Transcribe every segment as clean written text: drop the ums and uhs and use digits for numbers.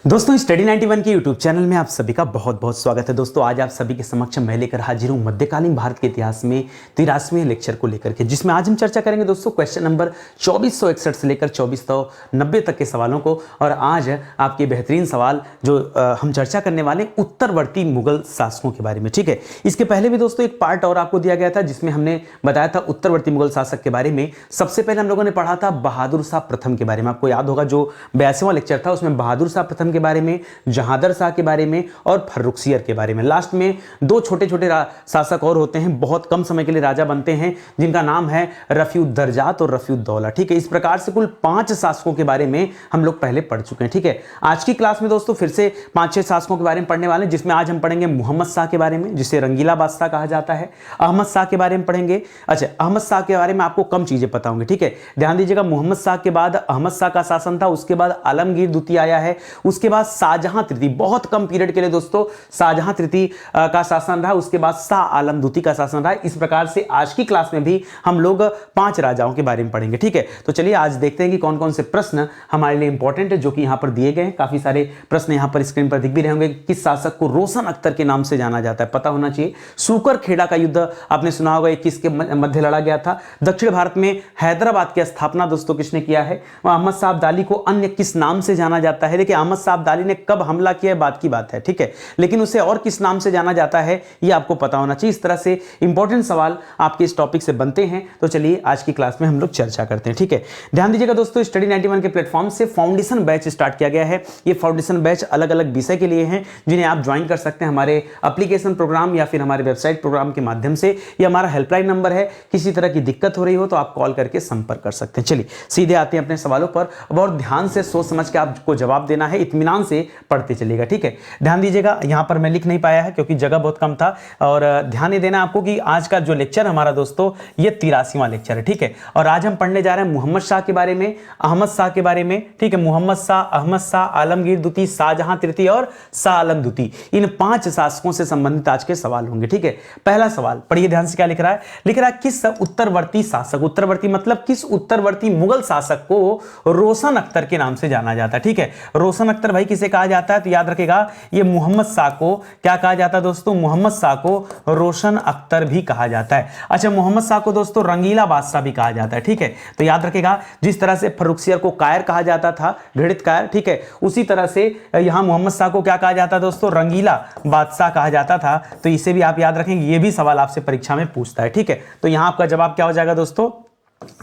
दोस्तों स्टडी 91 के YouTube channel में आप सभी का बहुत बहुत स्वागत है। दोस्तों आज आप सभी के समक्ष मैं लेकर हाजिर हूं मध्यकालीन भारत के इतिहास में 83वें लेक्चर को लेकर के, जिसमें आज हम चर्चा करेंगे दोस्तों क्वेश्चन नंबर 2461 से लेकर 2490 तक के सवालों को। और आज आपके बेहतरीन सवाल जो हम चर्चा करने वाले उत्तरवर्ती मुगल शासकों के बारे में। ठीक है, इसके पहले भी दोस्तों एक पार्ट और आपको दिया गया था जिसमें हमने बताया था उत्तरवर्ती मुगल शासक के बारे में। सबसे पहले हम लोगों ने पढ़ा था बहादुर शाह प्रथम के बारे में। आपको याद होगा जो 82वां लेक्चर था उसमें बहादुर शाह प्रथम के बारे में, जहांदर शाह के बारे में और फर्रुखसियर के बारे में। लास्ट में दो छोटे छोटे शासक और होते हैं, बहुत कम समय के लिए राजा बनते हैं, जिनका नाम है रफीउद्दर्जात और रफीउद्दौला। ठीक है, इस प्रकार से कुल 5 शासकों के बारे में हम लोग पहले पढ़ चुके हैं। ठीक है, आज की क्लास में दोस्तों फिर से 5-6 शासकों के बारे में पढ़ने वाले हैं, जिसमें आज हम पढ़ेंगे मोहम्मद शाह के बारे में, जिसे रंगीला बादशाह कहा जाता है। अहमद शाह के बारे में पढ़ेंगे। अच्छा, अहमद शाह के बारे में आपको कम चीजें पता होंगी। ठीक है, ध्यान दीजिएगा, मोहम्मद शाह के बाद अहमद शाह का शासन था, उसके बाद आलमगीर द्वितीय आया है, उसके बाद शाहजहां तृतीय, बहुत कम पीरियड के लिए दोस्तों शाहजहां तृतीय का शासन रहा, उसके बाद शाह आलम द्वितीय का शासन रहा। इस प्रकार से आज की क्लास में भी हम लोग 5 राजाओं के बारे में पढ़ेंगे। ठीक है, तो चलिए आज देखते हैं कि कौन कौन से प्रश्न हमारे लिए इंपॉर्टेंट है, जो कि यहां पर दिए गए हैं। काफी सारे प्रश्न यहां पर स्क्रीन पर दिख भी रहे होंगे। किस शासक को रोशन अख्तर के नाम से जाना जाता है, पता होना चाहिए। सूकर खेड़ा का युद्ध आपने सुना होगा, किसके मध्य लड़ा गया था। दक्षिण भारत में हैदराबाद की स्थापना दोस्तों किसने किया है। अहमद शाह अब्दाली को अन्य किस नाम से जाना जाता है। देखिए, अहमद शाह अब्दाली ने कब हमला किया है बात की बात है, ठीक है, लेकिन उसे और किस नाम से जाना जाता है ये आपको पता होना चाहिए। इस तरह से इंपॉर्टेंट सवाल आपके इस टॉपिक से बनते हैं। तो चलिए आज की क्लास में हम लोग चर्चा करते हैं। ठीक है, ध्यान दीजिएगा दोस्तों, स्टडी 91 के प्लेटफॉर्म से फाउंडेशन बैच स्टार्ट किया गया है। ये फाउंडेशन बैच अलग अलग विषय के लिए हैं, जिन्हें आप ज्वाइन कर सकते हैं हमारे एप्लीकेशन प्रोग्राम या फिर हमारे वेबसाइट प्रोग्राम के माध्यम से। ये हमारा हेल्पलाइन नंबर है, किसी तरह की दिक्कत हो रही हो तो आप कॉल करके संपर्क कर सकते हैं। चलिए सीधे आते हैं अपने सवालों पर। बहुत ध्यान से सोच समझ के आपको जवाब देना है, इत्मीनान से पढ़ते चलिएगा। ठीक है, ध्यान दीजिएगा, यहां पर मैं लिख नहीं पाया है क्योंकि जगह बहुत कम था। और ध्यान ये देना आपको कि आज का जो लेक्चर हमारा दोस्तों ये 83वां लेक्चर है। ठीक है, और आज हम पढ़ने जा रहे हैं मोहम्मद शाह के बारे में, अहमद शाह के बारे में। ठीक है, मोहम्मद शाह, अहमद शाह, आलमगीर द्वितीय, शाहजहां तृतीय और शाह आलम द्वितीय, इन 5 शासकों से संबंधित आज के सवाल होंगे। ठीक है, पहला सवाल पढ़िए ध्यान से, क्या लिख रहा है। लिख रहा है किस उत्तरवर्ती शासक, उत्तरवर्ती मतलब किस उत्तरवर्ती मुगल शासक को रोशन अख्तर के नाम से जाना जाता है। ठीक है, रोशन अख्तर भाई किसे कहा जाता है, तो याद रखेगा ये मोहम्मद शाह को क्या कहा जाता है दोस्तों, मोहम्मद शाह को रोशन अख्तर भी कहा जाता है। अच्छा, मोहम्मद शाह को दोस्तों रंगीला बादशाह भी कहा जाता है। ठीक है, तो याद रखेगा जिस तरह से फर्रुखसियर को कायर कहा जाता था, घृणित कायर, ठीक है, उसी तरह से यहां मोहम्मद शाह को क्या कहा जाता है दोस्तों, रंगीला बादशाह कहा जाता था। तो इसे भी आप याद रखेंगे, ये भी सवाल आपसे परीक्षा में पूछता है। ठीक है, तो यहां आपका जवाब क्या हो जाएगा दोस्तों,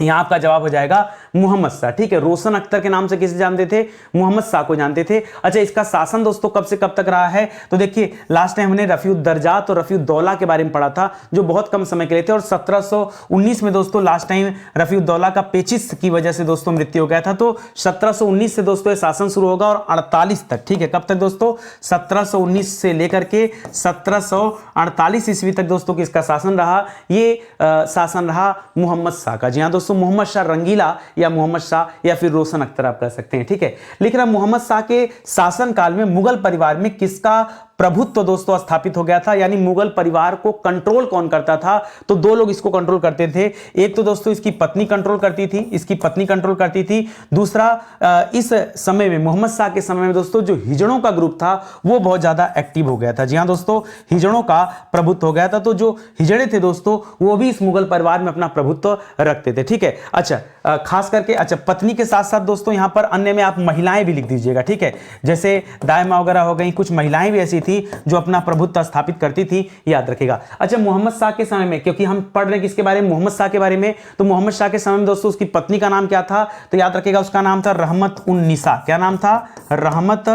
यहां आपका जवाब हो जाएगा मोहम्मद शाह। ठीक है, रोशन अख्तर के नाम से किसे जानते थे, मोहम्मद शाह को जानते थे। अच्छा, इसका शासन दोस्तों कब से कब तक रहा है, तो देखिए लास्ट टाइम हमने रफीउद्दर्जात और रफीउद्दौला के बारे में पढ़ा था, जो बहुत कम समय के लिए थे। और 1719 में दोस्तों लास्ट टाइम रफीउद्दौला का पेचिश की वजह से दोस्तों मृत्यु हो गया था। तो 1719 से दोस्तों ये शासन शुरू होगा और 48 तक। ठीक है, कब तक दोस्तों, 1719 से लेकर के 1748 ईस्वी तक दोस्तों किसका शासन रहा, ये शासन रहा मोहम्मद शाह का। जी हाँ दोस्तों, मोहम्मद शाह रंगीला या मोहम्मद शाह या फिर रोशन अख्तर आप कह सकते हैं। ठीक है, लिख रहा मोहम्मद शाह के शासन काल में मुगल परिवार में किसका प्रभुत्व दोस्तों स्थापित हो गया था, यानी मुगल परिवार को कंट्रोल कौन करता था, तो 2 लोग इसको कंट्रोल करते थे। एक तो दोस्तों इसकी पत्नी कंट्रोल करती थी, इसकी पत्नी कंट्रोल करती थी। दूसरा, इस समय में मोहम्मद शाह के समय में दोस्तों जो हिजड़ों का ग्रुप था वो बहुत ज्यादा एक्टिव हो गया था। जी हाँ दोस्तों, हिजड़ों का प्रभुत्व हो गया था। तो जो हिजड़े थे दोस्तों वो भी इस मुगल परिवार में अपना प्रभुत्व रखते थे। ठीक है, अच्छा खास करके, अच्छा पत्नी के साथ साथ दोस्तों यहां पर अन्य में आप महिलाएं भी लिख दीजिएगा। ठीक है, जैसे दायमा वगैरह हो गई, कुछ महिलाएं भी ऐसी थी जो अपना प्रभुत्व स्थापित करती थी, याद रखेगा। अच्छा, मोहम्मद शाह के समय में, क्योंकि हम पढ़ रहे हैं किसके बारे में, मोहम्मद शाह के बारे में, तो मोहम्मद शाह के समय में दोस्तों उसकी पत्नी का नाम क्या था, तो याद रखेगा उसका नाम था रहमत उन निसा। क्या नाम था, रहमत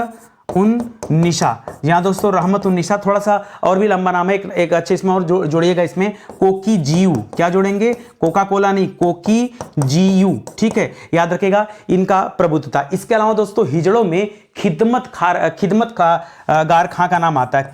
उन निशा। यहां दोस्तों रहमत उन निशा, थोड़ा सा और भी लंबा नाम है, एक अच्छे इसमें और जोड़िएगा, इसमें कोकी जीयू, क्या जोड़ेंगे, कोका कोला नहीं, कोकी जीयू। ठीक है, याद रखेगा इनका प्रभुत्व था। इसके अलावा दोस्तों हिजड़ों में खिदमत गार खां का नाम आता है,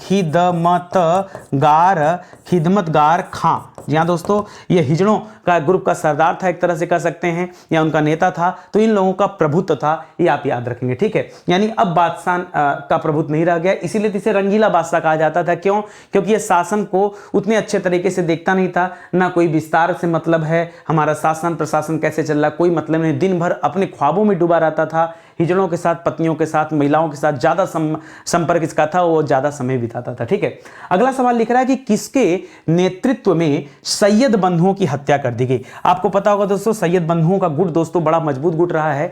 खिदमत गार खां। जी हाँ दोस्तों, ये हिजड़ों का ग्रुप का सरदार था, एक तरह से कह सकते हैं, या उनका नेता था। तो इन लोगों का प्रभुत्व था, ये आप याद रखेंगे। ठीक है, यानी अब बादशाह का प्रभुत्व नहीं रह गया, इसीलिए इसे रंगीला बादशाह कहा जाता था। क्यों, क्योंकि ये शासन को उतने अच्छे तरीके से देखता नहीं था, ना कोई विस्तार से मतलब है, हमारा शासन प्रशासन कैसे चल रहा, कोई मतलब नहीं, दिन भर अपने ख्वाबों में डूबा रहता था, हिजड़ों के साथ, पत्नियों के साथ, महिलाओं के साथ ज्यादा संपर्क इसका था, वो ज्यादा समय बिताता था। ठीक है, अगला सवाल लिख रहा है कि किसके नेतृत्व में सैयद बंधुओं की हत्या कर दी गई। आपको पता होगा दोस्तों, सैयद बंधुओं का गुट दोस्तों बड़ा मजबूत गुट रहा है।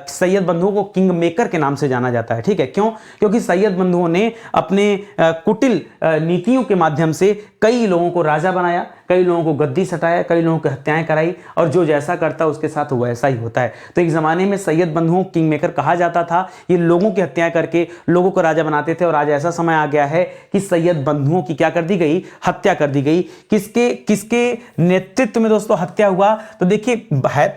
सैयद बंधुओं को किंग मेकर के नाम से जाना जाता है। ठीक है, क्यों? क्योंकि सैयद बंधुओं ने अपने कुटिल नीतियों के माध्यम से कई लोगों को राजा बनाया, कई लोगों को गद्दी सटाया, कई लोगों की हत्याएं कराई, और जो जैसा करता उसके साथ वैसा ही होता है। तो एक जमाने में सैयद बंधुओं किंग मेकर कहा जाता था। ये लोगों की हत्याएं करके लोगों को राजा बनाते थे, और आज ऐसा समय आ गया है कि सैयद बंधुओं की क्या कर दी गई? हत्या कर दी गई। किसके नेतृत्व में दोस्तों हत्या हुआ? तो देखिए,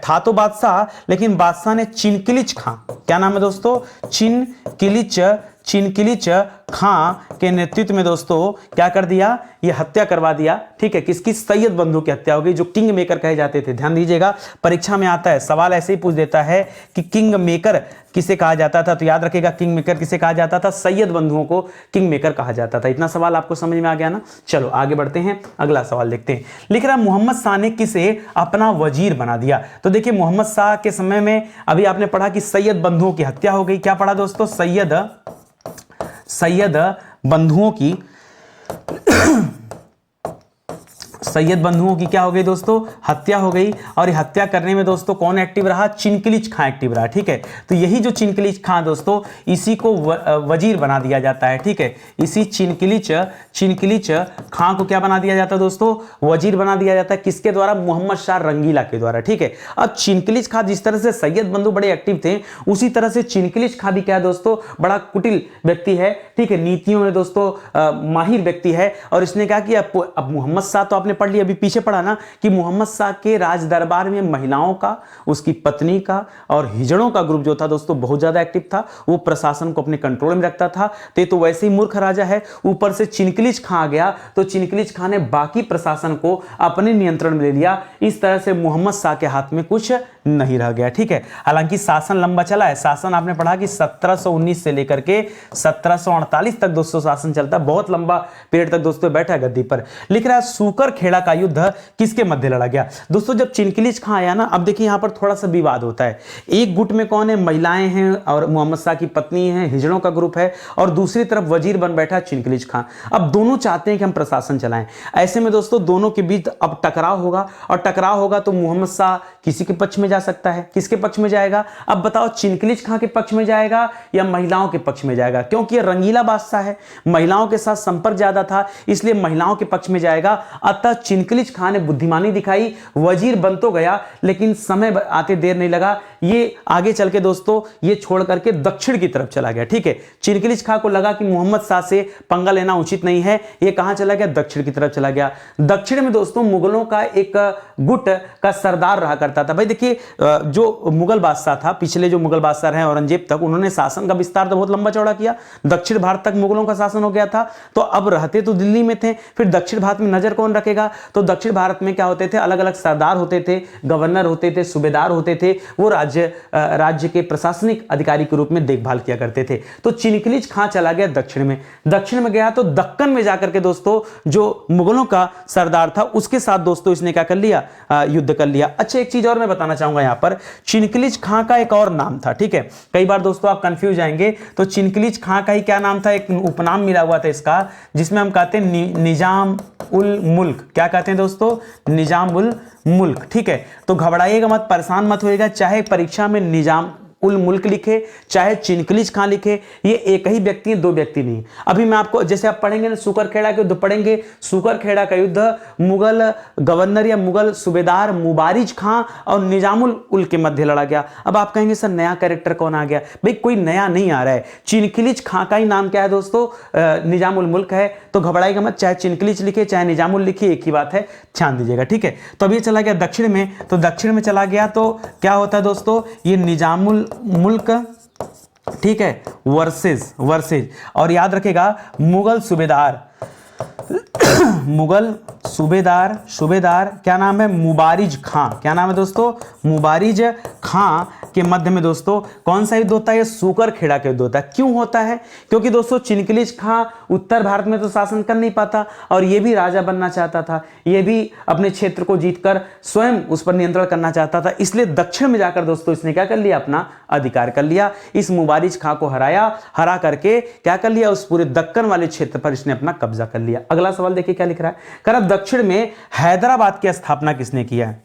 था तो बादशाह, लेकिन बादशाह ने चिनकिलिच खां, क्या नाम है दोस्तों? चिनकिलिच खां के नेतृत्व में दोस्तों क्या कर दिया? ये हत्या करवा दिया। ठीक है, किसकी? सैयद बंधु की हत्या हो गई, जो किंग मेकर कहे जाते थे। ध्यान दीजिएगा, परीक्षा में आता है सवाल ऐसे ही पूछ देता है कि किंग मेकर किसे कहा जाता था, तो याद रखिएगा किंग मेकर किसे कहा जाता था? सैयद बंधुओं को किंग मेकर कहा जाता था। इतना सवाल आपको समझ में आ गया ना? चलो आगे बढ़ते हैं, अगला सवाल देखते हैं। लिख रहा है मोहम्मद शाह ने किसे अपना वजीर बना दिया। तो देखिए, मोहम्मद शाह के समय में अभी आपने पढ़ा कि सैयद बंधुओं की हत्या हो गई। क्या पढ़ा दोस्तों? सैयद बंधुओं की क्या हो गई दोस्तों? हत्या हो गई। और ये हत्या करने में दोस्तों कौन एक्टिव रहा? चिनकिलिच खां एक्टिव रहा। ठीक है, तो यही जो चिनकिलिच खां दोस्तों, इसी को वजीर बना दिया जाता है। ठीक है, इसी चिनकिलिच खां को क्या बना दिया जाता है दोस्तों? वजीर बना दिया जाता है। किसके द्वारा? मोहम्मद शाह रंगीला के द्वारा। ठीक है, अब चिनकिलिच खां जिस तरह से सैयद बंधु बड़े एक्टिव थे, उसी तरह से चिनकिलिच खां भी क्या है दोस्तों? बड़ा कुटिल व्यक्ति है। ठीक है, नीतियों में दोस्तों माहिर व्यक्ति है। और इसने क्या किया? अब मोहम्मद शाह तो आपने पढ़ लिया, अभी पीछे पढ़ा ना कि मोहम्मद शाह के राज दरबार में महिलाओं का, उसकी पत्नी का और हिजड़ों का ग्रुप जो था दोस्तों बहुत ज्यादा एक्टिव था। वो प्रशासन को अपने कंट्रोल में रखता था। तो वैसे ही मूर्ख राजा है, ऊपर से चिनकिलिच खां आ गया, तो चिनकिलिच खां ने बाकी प्रशासन को अपने नियंत्रण में ले लिया। इस तरह से मोहम्मद शाह के हाथ में कुछ नहीं रह गया। ठीक है, हालांकि शासन लंबा चला है। शासन आपने पढ़ा कि 1719 से लेकर के 1748 तक दोस्तों शासन चलता है। बहुत लंबा पीरियड तक दोस्तों बैठा गद्दी पर। लिख रहा है सूकर खेड़ा का युद्ध किसके मध्य लड़ा गया। दोस्तों जब चिनकिलिच खां आया ना, अब देखिए यहां पर थोड़ा सा विवाद होता है। एक गुट में कौन है? महिलाएं हैं और मोहम्मद शाह की पत्नी है, हिजड़ों का ग्रुप है, और दूसरी तरफ वजीर बन बैठा चिनकिलिच खां। अब दोनों चाहते हैं कि हम प्रशासन चलाएं। ऐसे में दोस्तों दोनों के बीच अब टकराव होगा, और टकराव होगा तो मोहम्मद शाह किसी के पक्ष में जा सकता है। किसके पक्ष में जाएगा? अब बताओ, चिनकिलिच खां के पक्ष में जाएगा या महिलाओं के पक्ष में जाएगा? क्योंकि ये रंगीला बादशाह है, महिलाओं के साथ संपर्क ज्यादा था, इसलिए महिलाओं के पक्ष में जाएगा। अतः चिनकिलिच खां ने बुद्धिमानी दिखाई, वजीर बन तो गया, लेकिन समय आते देर नहीं लगा, ये आगे चल के दोस्तों ये छोड़ करके दक्षिण की तरफ चला गया। ठीक है, चिनकिलिच खां को लगा कि मोहम्मद शाह से पंगा लेना उचित नहीं है, ये कहां चला गया? दक्षिण की तरफ चला गया। दक्षिण में दोस्तों मुगलों का एक गुट का सरदार रहा करता था। भाई देखिए, जो मुगल बादशाह था, पिछले जो मुगल बादशाह रहे औरंगजेब तक, उन्होंने शासन का विस्तार तो बहुत लंबा चौड़ा किया। दक्षिण भारत तक मुगलों का शासन हो गया था। तो अब रहते तो दिल्ली में थे, फिर दक्षिण भारत में नजर कौन रखेगा? तो दक्षिण भारत में क्या होते थे? अलग अलग सरदार होते थे, गवर्नर होते थे, सूबेदार होते थे। वो राज्य के प्रशासनिक अधिकारी के रूप में देखभाल किया करते थे। तो चिनकिलिच खां चला गया दक्षिण में। दक्षिण में गया तो दक्कन में जाकर के दोस्तों जो मुगलों का सरदार था उसके साथ दोस्तों इसने क्या कर लिया? युद्ध कर लिया। अच्छा, एक चीज और मैं बताना चाहूंगा यहां पर, चिनकिलिच खां का एक और नाम था। ठीक है, कई बार दोस्तों आप कंफ्यूज आएंगे, तो चिनकिलिच खां का ही क्या नाम था? एक उपनाम मिला हुआ था इसका, जिसमें हम कहते हैं निजाम उल मुल्क। क्या कहते हैं दोस्तों? निजाम उल मुल्क। ठीक है, तो घबराइएगा मत, परेशान मत होइएगा, चाहे परीक्षा में निजाम उल मुल्क लिखे चाहे चिनकिलिच खां लिखे, ये एक ही व्यक्ति है, दो व्यक्ति नहीं। अभी मैं आपको, जैसे आप पढ़ेंगे ना सूकर खेड़ा के युद्ध पढ़ेंगे, सूकर खेड़ा का युद्ध मुगल गवर्नर या मुगल सूबेदार मुबारिज खां और निजामुल उल के मध्य लड़ा गया। अब आप कहेंगे सर नया कैरेक्टर कौन आ गया? भाई कोई नया नहीं आ रहा है, चिनकिलिच खां का ही नाम क्या है दोस्तों? निजामुल मुल्क है। तो घबराइएगा मत, चाहे चिनकिलिच लिखे चाहे निजामुल लिखिए, एक ही बात है, ध्यान दीजिएगा। ठीक है, तो अभी चला गया दक्षिण में, तो दक्षिण में चला गया तो क्या होता है दोस्तों? ये निजामुल मुल्क, ठीक है, वर्सेस और याद रखेगा मुगल सूबेदार क्या नाम है? मुबारिज खां। क्या नाम है दोस्तों? मुबारिज खां के मध्य में दोस्तों कौन सा युद्ध होता है? सूकर खेड़ा का युद्ध होता है। क्यों होता है? क्योंकि दोस्तों चिनकिलिच खां उत्तर भारत में तो शासन कर नहीं पाता और ये भी राजा बनना चाहता था, ये भी अपने क्षेत्र को जीतकर स्वयं उस पर नियंत्रण करना चाहता था, इसलिए दक्षिण में जाकर दोस्तों इसने क्या कर लिया? अपना अधिकार कर लिया। इस मुबारिज खां को हरा करके क्या कर लिया? उस पूरे दक्कन वाले क्षेत्र पर इसने अपना कब्जा कर लिया। अगला सवाल देखिए क्या लिख रहा है। कर दक्षिण में हैदराबाद की स्थापना किसने किया है?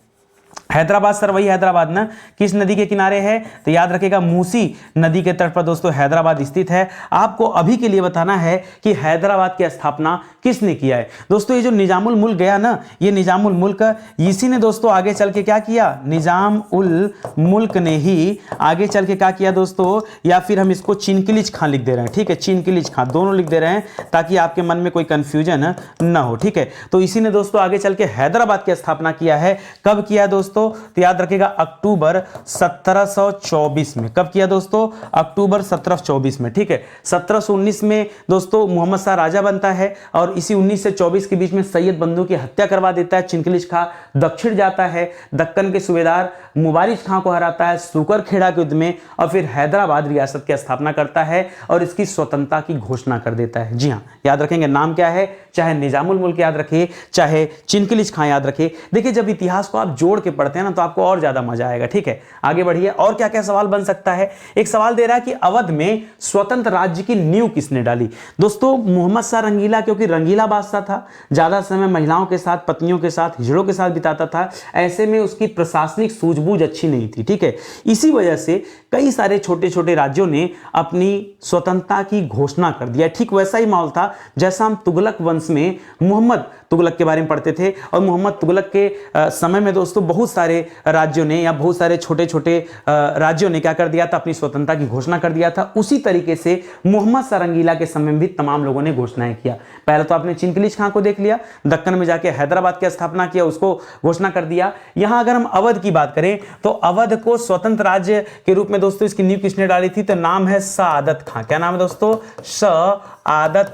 हैदराबाद सर वही हैदराबाद ना, किस नदी के किनारे है? तो याद रखिएगा मूसी नदी के तट पर दोस्तों हैदराबाद स्थित है। आपको अभी के लिए बताना है कि हैदराबाद की स्थापना किसने किया है। दोस्तों ये जो निजामुल मुल्क गया ना, ये निजामुल मुल्क इसी ने दोस्तों आगे चल के क्या किया? निजाम उल मुल्क ने ही आगे चल के क्या किया दोस्तों? या फिर हम इसको चिनकिलिच खां लिख दे रहे हैं, ठीक है, चिनकिलिच खां दोनों लिख दे रहे हैं ताकि आपके मन में कोई कंफ्यूजन ना हो, ठीक है। तो इसी ने दोस्तों आगे चल के हैदराबाद की स्थापना किया है। कब किया दोस्तों? तो याद रखिएगा अक्टूबर 1724 में। कब किया दोस्तों? अक्टूबर 1724 में, ठीक है। 1719 में दोस्तों मोहम्मद शाह राजा बनता है और इसी 19 से 24 के बीच में सैयद बंधु की हत्या करवा देता है। चिनकिलिच खां दक्षिण जाता है, दक्कन के सूबेदार मुबारिज खां को हराता है सूकर खेड़ा के युद्ध में और फिर हैदराबाद रियासत की स्थापना करता है और इसकी स्वतंत्रता की घोषणा कर देता है। जी हाँ, याद रखेंगे नाम क्या है, चाहे निजामुल मुल्क याद रखिए, चाहे चिनकिलिच खां याद रखिए। देखिए जब इतिहास को आप जोड़ के पढ़ते हैं ना तो आपको और ज्यादा मजा आएगा, ठीक है। आगे बढ़िए, और क्या क्या सवाल बन सकता है। एक सवाल दे रहा है कि अवध में स्वतंत्र राज्य की नींव किसने डाली। दोस्तों मोहम्मद शाह रंगीला, क्योंकि रंगीला बादशाह था, ज्यादा समय महिलाओं के साथ, पत्नियों के साथ, हिजड़ों के साथ बिताता था, ऐसे में उसकी प्रशासनिक सूझबूझ अच्छी नहीं थी, ठीक है। इसी वजह से कई सारे छोटे छोटे राज्यों ने अपनी स्वतंत्रता की घोषणा कर दिया। ठीक वैसा ही माहौल था जैसा हम तुगलक वंश में मोहम्मद तुगलक के बारे में पढ़ते थे और मोहम्मद तुगलक के समय में दोस्तों बहुत सारे राज्यों ने या बहुत सारे छोटे छोटे राज्यों ने क्या कर दिया था? अपनी स्वतंत्रता की घोषणा कर दिया था। उसी तरीके से मोहम्मद शाह रंगीला के समय में भी तमाम लोगों ने घोषणाएं किया। पहले तो आपने चिनकिलिच खां को देख लिया, दक्कन में जाके हैदराबाद की स्थापना किया, उसको घोषणा कर दिया। यहां अगर हम अवध की बात करें तो अवध को स्वतंत्र राज्य के रूप में दोस्तों इसकी नींव किसने डाली थी? तो नाम है सआदत खां। क्या नाम है दोस्तों? सआदत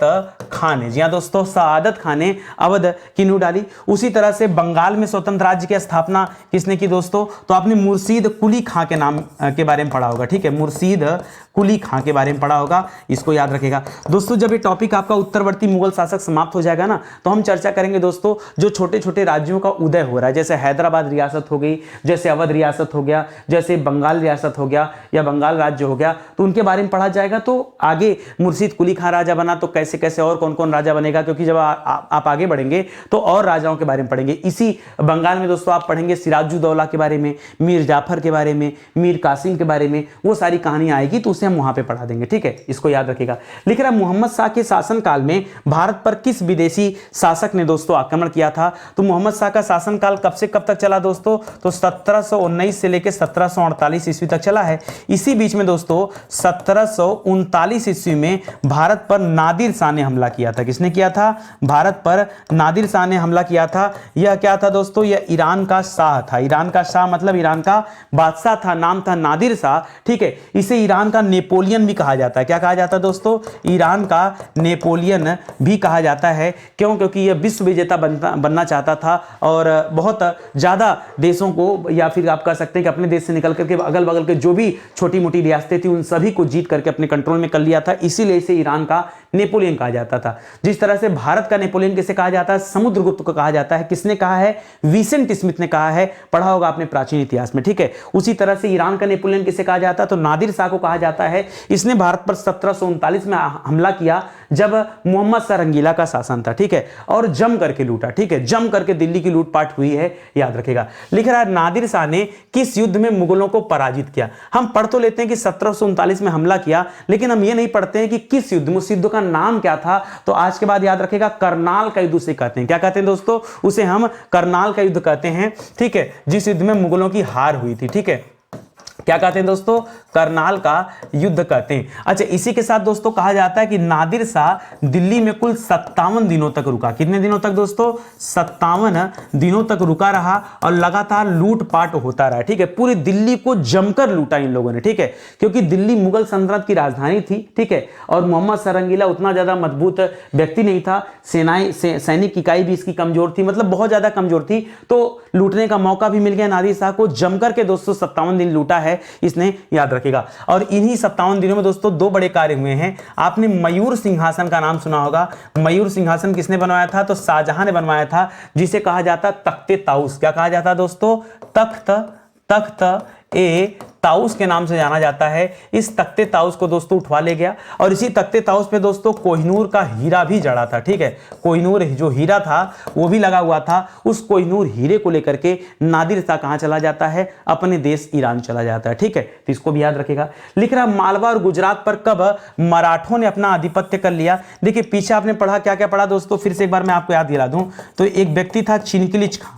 खां ने। जी हाँ दोस्तों, सआदत खां ने अवध की नींव डाली। उसी तरह से बंगाल में स्वतंत्र राज्य की स्थापना किसने की दोस्तों? तो आपने मुर्शीद कुली खां के नाम के बारे में पढ़ा होगा, ठीक है, मुर्शीद कुली खां के बारे में पढ़ा होगा, इसको याद रखेगा। दोस्तों जब ये टॉपिक आपका उत्तरवर्ती मुगल शासक समाप्त हो जाएगा ना तो हम चर्चा करेंगे दोस्तों जो छोटे छोटे राज्यों का उदय हो रहा है, जैसे हैदराबाद रियासत हो गई, जैसे अवध रियासत हो गया, जैसे बंगाल रियासत हो गया या बंगाल राज्य हो गया, तो उनके बारे में पढ़ा जाएगा। तो आगे मुर्शीद कुली खां राजा बना तो कैसे कैसे और कौन कौन राजा बनेगा, क्योंकि जब आप आगे बढ़ेंगे तो और राजाओं के बारे में पढ़ेंगे। इसी बंगाल में दोस्तों आप पढ़ेंगे सिराजुद्दौला के बारे में, मीर जाफर के बारे में, मीर कासिम के बारे में, वो सारी कहानियां आएगी तो उसे हम वहां पे पढ़ा देंगे, ठीक है, इसको याद रखिएगा। लिख रहा मोहम्मद शाह के शासनकाल में भारत पर किस विदेशी शासक ने दोस्तों आक्रमण किया था? तो मोहम्मद शाह का शासनकाल कब से कब तक चला दोस्तों? तो 1719 से लेकर 1748 ईस्वी तक चला है। इसी बीच में दोस्तों 1739 ईस्वी में भारत पर नादिर शाह ने हमला किया था। किसने किया था? भारत पर नादिर शाह ने हमला किया था। यह क्या था दोस्तों? यह ईरान का शाह था। ईरान का शाह मतलब ईरान का बादशाह था, नाम था नादिर शाह, ठीक है। इसे ईरान का नेपोलियन भी कहा जाता है। क्या कहा जाता है दोस्तों? ईरान का नेपोलियन भी कहा जाता है। क्यों? क्योंकि यह विश्व विजेता बनना चाहता था और बहुत ज्यादा देशों को, या फिर आप कह सकते हैं कि अपने देश से निकल करके अगल बगल के जो भी छोटी मोटी रियासतें थी उन सभी को जीत करके अपने कंट्रोल में कर लिया था, इसीलिए इसे ईरान का नेपोलियन कहा जाता था। जिस तरह से भारत का नेपोलियन किसे कहा जाता है? समुद्रगुप्त को कहा जाता है। किसने कहा है? विसेंट स्मिथ ने कहा है, पढ़ा होगा आपने प्राचीन इतिहास में, ठीक है। उसी तरह से ईरान का नेपोलियन किसे कहा जाता है? तो नादिर शाह को कहा जाता है। इसने भारत पर 1739 में हमला किया जब मोहम्मद शाह रंगीला का शासन था, ठीक है, और जम करके लूटा, ठीक है, जम करके दिल्ली की लूटपाट हुई है, याद रखेगा। लिख रहा है नादिर शाह ने किस युद्ध में मुगलों को पराजित किया। हम पढ़ तो लेते हैं कि 1739 में हमला किया, लेकिन हम ये नहीं पढ़ते हैं कि किस युद्ध में, उस युद्ध का नाम क्या था। तो आज के बाद याद रखेगा करनाल का युद्ध उसे कहते हैं। क्या कहते हैं दोस्तों? उसे हम करनाल का युद्ध कहते हैं, ठीक है, जिस युद्ध में मुगलों की हार हुई थी, ठीक है। क्या कहते हैं दोस्तों? करनाल का युद्ध कहते हैं। अच्छा, इसी के साथ दोस्तों कहा जाता है कि नादिर शाह दिल्ली में कुल 57 दिनों तक रुका। कितने दिनों तक दोस्तों? 57 दिनों तक रुका रहा और लगातार लूटपाट होता रहा, ठीक है। पूरी दिल्ली को जमकर लूटा इन लोगों ने, ठीक है, क्योंकि दिल्ली मुगल सल्तनत की राजधानी थी, ठीक है, और मोहम्मद शाह रंगीला उतना ज्यादा मजबूत व्यक्ति नहीं था, सैनिक इकाई भी इसकी कमजोर थी, मतलब बहुत ज्यादा कमजोर थी, तो लूटने का मौका भी मिल गया नादिर शाह को। जमकर के दोस्तों 57 दिन लूटा है है इसने, याद रखेगा। और इन्हीं 57 दिनों में दोस्तों दो बड़े कार्य हुए हैं। आपने मयूर सिंहासन का नाम सुना होगा। मयूर सिंहासन किसने बनवाया था? तो शाहजहां ने बनवाया था, जिसे कहा जाता तख्ते ताउस। क्या कहा जाता दोस्तों? तख्त ए ताउस के नाम से जाना जाता है। इस तख्ते ताउस को दोस्तों उठवा ले गया और इसी तख्ते ताउस पे दोस्तों कोहिनूर का हीरा भी जड़ा था। ठीक है, कोहिनूर जो हीरा था वो भी लगा हुआ था। उस कोहिनूर हीरे को लेकर के नादिर शाह कहां चला जाता है? अपने देश ईरान चला जाता है। ठीक है, तो इसको भी याद रखेगा। लिख रहा मालवा और गुजरात पर कब मराठों ने अपना आधिपत्य कर लिया? देखिए पीछे आपने पढ़ा, क्या क्या पढ़ा दोस्तों, फिर से एक बार मैं आपको याद दिला दूं। तो एक व्यक्ति था चिनकिलिच खां।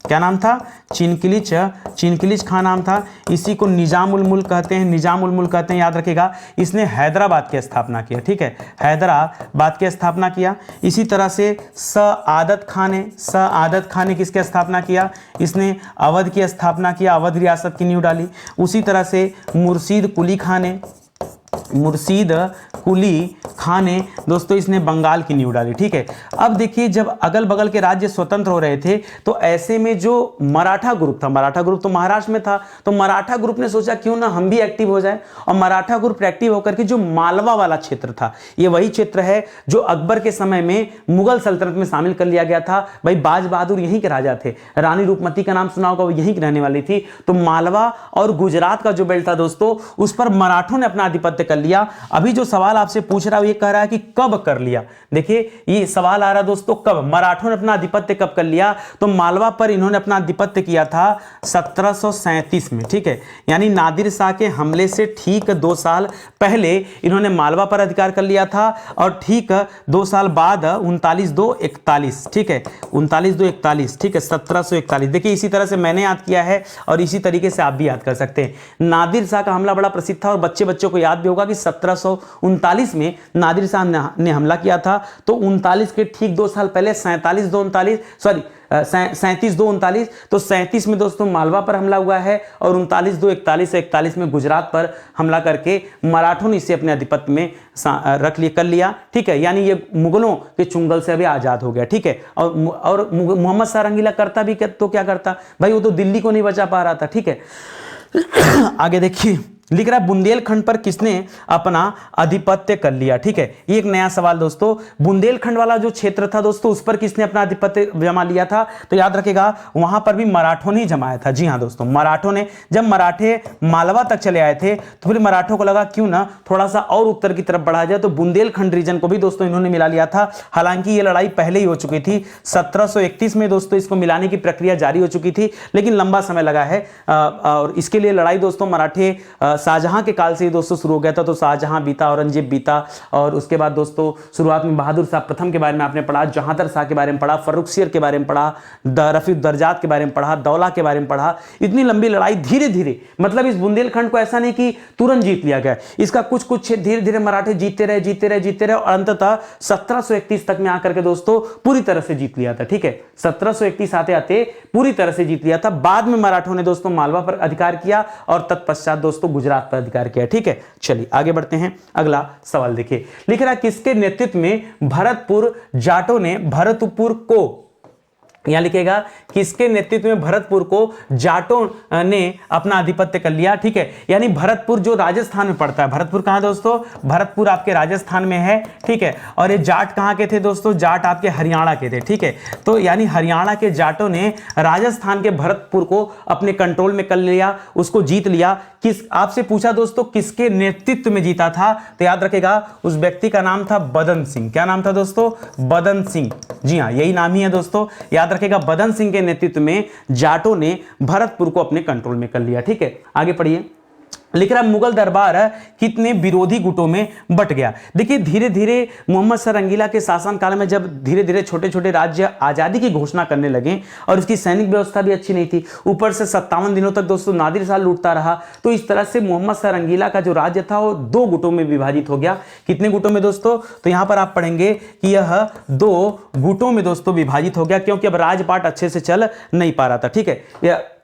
क्या नाम था? चिनकिलिच खां नाम था। इसी को निजाम उल मुल्क कहते हैं, निजाम उल मुल्क कहते हैं, याद रखेगा। इसने हैदराबाद की स्थापना किया। ठीक है, हैदराबाद की स्थापना किया। इसी तरह से सआदत खान ने किसकी स्थापना किया? इसने अवध की स्थापना किया, अवध रियासत की नींव डाली। उसी तरह से मुर्शीद कुली खान ने दोस्तों इसने बंगाल की नींव डाली। ठीक है, अब देखिए जब अगल बगल के राज्य स्वतंत्र हो रहे थे तो ऐसे में जो मराठा ग्रुप था, मराठा ग्रुप तो महाराष्ट्र में था, तो मराठा ग्रुप ने सोचा क्यों ना हम भी एक्टिव हो जाए। और मराठा ग्रुप एक्टिव होकर के जो मालवा वाला क्षेत्र था, ये वही क्षेत्र है जो अकबर के समय में मुगल सल्तनत में शामिल कर लिया गया था। भाई बाज बहादुर यहीं के राजा थे, रानी रूपमती का नाम सुना होगा, वो यहीं की रहने वाली थी। तो मालवा और गुजरात का जो बेल्ट था दोस्तों, उस पर मराठों ने अपना आधिपत्य कर लिया। अभी जो सवाल आपसे पूछ रहा है ये कह रहा है कि कब कर लिया। देखिए ये सवाल आ रहा है दोस्तों, कब मराठों ने अपना आधिपत्य कब कर लिया? तो मालवा पर इन्होंने अपना आधिपत्य किया था 1737 में। ठीक है, यानी नादिर शाह के हमले से ठीक 2 साल पहले इन्होंने मालवा पर अधिकार कर लिया था। और ठीक 2 साल बाद 39-2-41, ठीक है, 39-2-41, ठीक है, 1741। देखिए इसी तरह से मैंने याद किया है और इसी तरीके से आप भी याद कर सकते हैं। नादिर शाह का हमला बड़ा प्रसिद्ध था और बच्चों को याद भी होगा कि 1739 में नादिर शाह ने हमला किया था। तो 39 के ठीक 2 साल पहले 37-2-39, तो 37 में दोस्तों मालवा पर हमला हुआ है और 39-2-41 में गुजरात पर हमला करके मराठों ने इसे अपने आधिपत्य में कर लिया। ठीक है, यानी ये मुगलों के चुंगल से अभी आजाद हो गया। ठीक है, और मोहम्मद शाह रंगीला करता भी तो क्या करता भाई, वो तो दिल्ली को नहीं बचा पा रहा था। ठीक है, आगे देखिए लिख रहा है बुंदेलखंड पर किसने अपना आधिपत्य कर लिया। ठीक है, ये एक नया सवाल दोस्तों, बुंदेलखंड वाला जो क्षेत्र था दोस्तों, उस पर किसने अपना आधिपत्य जमा लिया था? तो याद रखेगा वहां पर भी मराठों ने जमाया था। जी हां दोस्तों, मराठों ने, जब मराठे मालवा तक चले आए थे तो फिर मराठों को लगा क्यों ना थोड़ा सा और उत्तर की तरफ बढ़ा जाए, तो बुंदेलखंड रीजन को भी दोस्तों इन्होंने मिला लिया था। हालांकि ये लड़ाई पहले ही हो चुकी थी, 1731 में दोस्तों इसको मिलाने की प्रक्रिया जारी हो चुकी थी, लेकिन लंबा समय लगा है। और इसके लिए लड़ाई दोस्तों मराठे शाहजहां के काल से ही दोस्तों शुरू हो गया था। तो शाहजहां बीता, औरंगजेब बीता, और उसके बाद दोस्तों शुरुआत में बहादुर शाह प्रथम के बारे में आपने पढ़ा, जहांगीर शाह के बारे में पढ़ा, फर्रुखसियर के बारे में पढ़ा, रफीउद्दर्जात के बारे में पढ़ा, दौला के बारे में पढ़ा। इतनी लंबी लड़ाई धीरे धीरे, मतलब इस बुंदेलखंड को ऐसा नहीं कि तुरंत जीत लिया गया, इसका कुछ धीरे धीरे मराठे जीतते रहे और अंततः 1731 तक में आकर के दोस्तों पूरी तरह से जीत लिया था। ठीक है, 1731 आते आते पूरी तरह से जीत लिया था। बाद में मराठों ने दोस्तों मालवा पर अधिकार किया और तत्पश्चात दोस्तों गुजरात पर अधिकार किया। ठीक है, चलिए आगे बढ़ते हैं। अगला सवाल देखिए, लिख रहा है किसके नेतृत्व में भरतपुर जाटों ने भरतपुर को, यहां लिखेगा किसके नेतृत्व में भरतपुर को जाटों ने अपना आधिपत्य कर लिया। ठीक है, यानी भरतपुर जो राजस्थान में पड़ता है, भरतपुर कहां दोस्तों? भरतपुर आपके राजस्थान में है। ठीक है, और ये जाट कहां के थे दोस्तों? जाट आपके हरियाणा के थे। ठीक है, तो यानी हरियाणा के जाटों ने राजस्थान के भरतपुर को अपने कंट्रोल में कर लिया, उसको जीत लिया। आपसे पूछा दोस्तों किसके नेतृत्व में जीता था, तो याद रखेगा उस व्यक्ति का नाम था बदन सिंह। क्या नाम था दोस्तों? बदन सिंह। जी हां, यही नाम ही है दोस्तों, याद रखेगा। बदन सिंह के नेतृत्व में जाटों ने भरतपुर को अपने कंट्रोल में कर लिया। ठीक है, आगे पढ़िए। लिख रहा मुगल दरबार कितने विरोधी गुटों में बट गया। देखिए धीरे धीरे मोहम्मद शाह रंगीला के शासनकाल में जब धीरे धीरे छोटे छोटे राज्य आज़ादी की घोषणा करने लगे और इसकी सैनिक व्यवस्था भी अच्छी नहीं थी, ऊपर से 57 दिनों तक दोस्तों नादिर शाह लूटता रहा, तो इस तरह से मोहम्मद शाह रंगीला का जो राज्य था वो 2 गुटों में विभाजित हो गया। कितने गुटों में दोस्तों? तो यहां पर आप पढ़ेंगे कि यह 2 गुटों में दोस्तों विभाजित हो गया, क्योंकि अब राजपाट अच्छे से चल नहीं पा रहा था। ठीक है,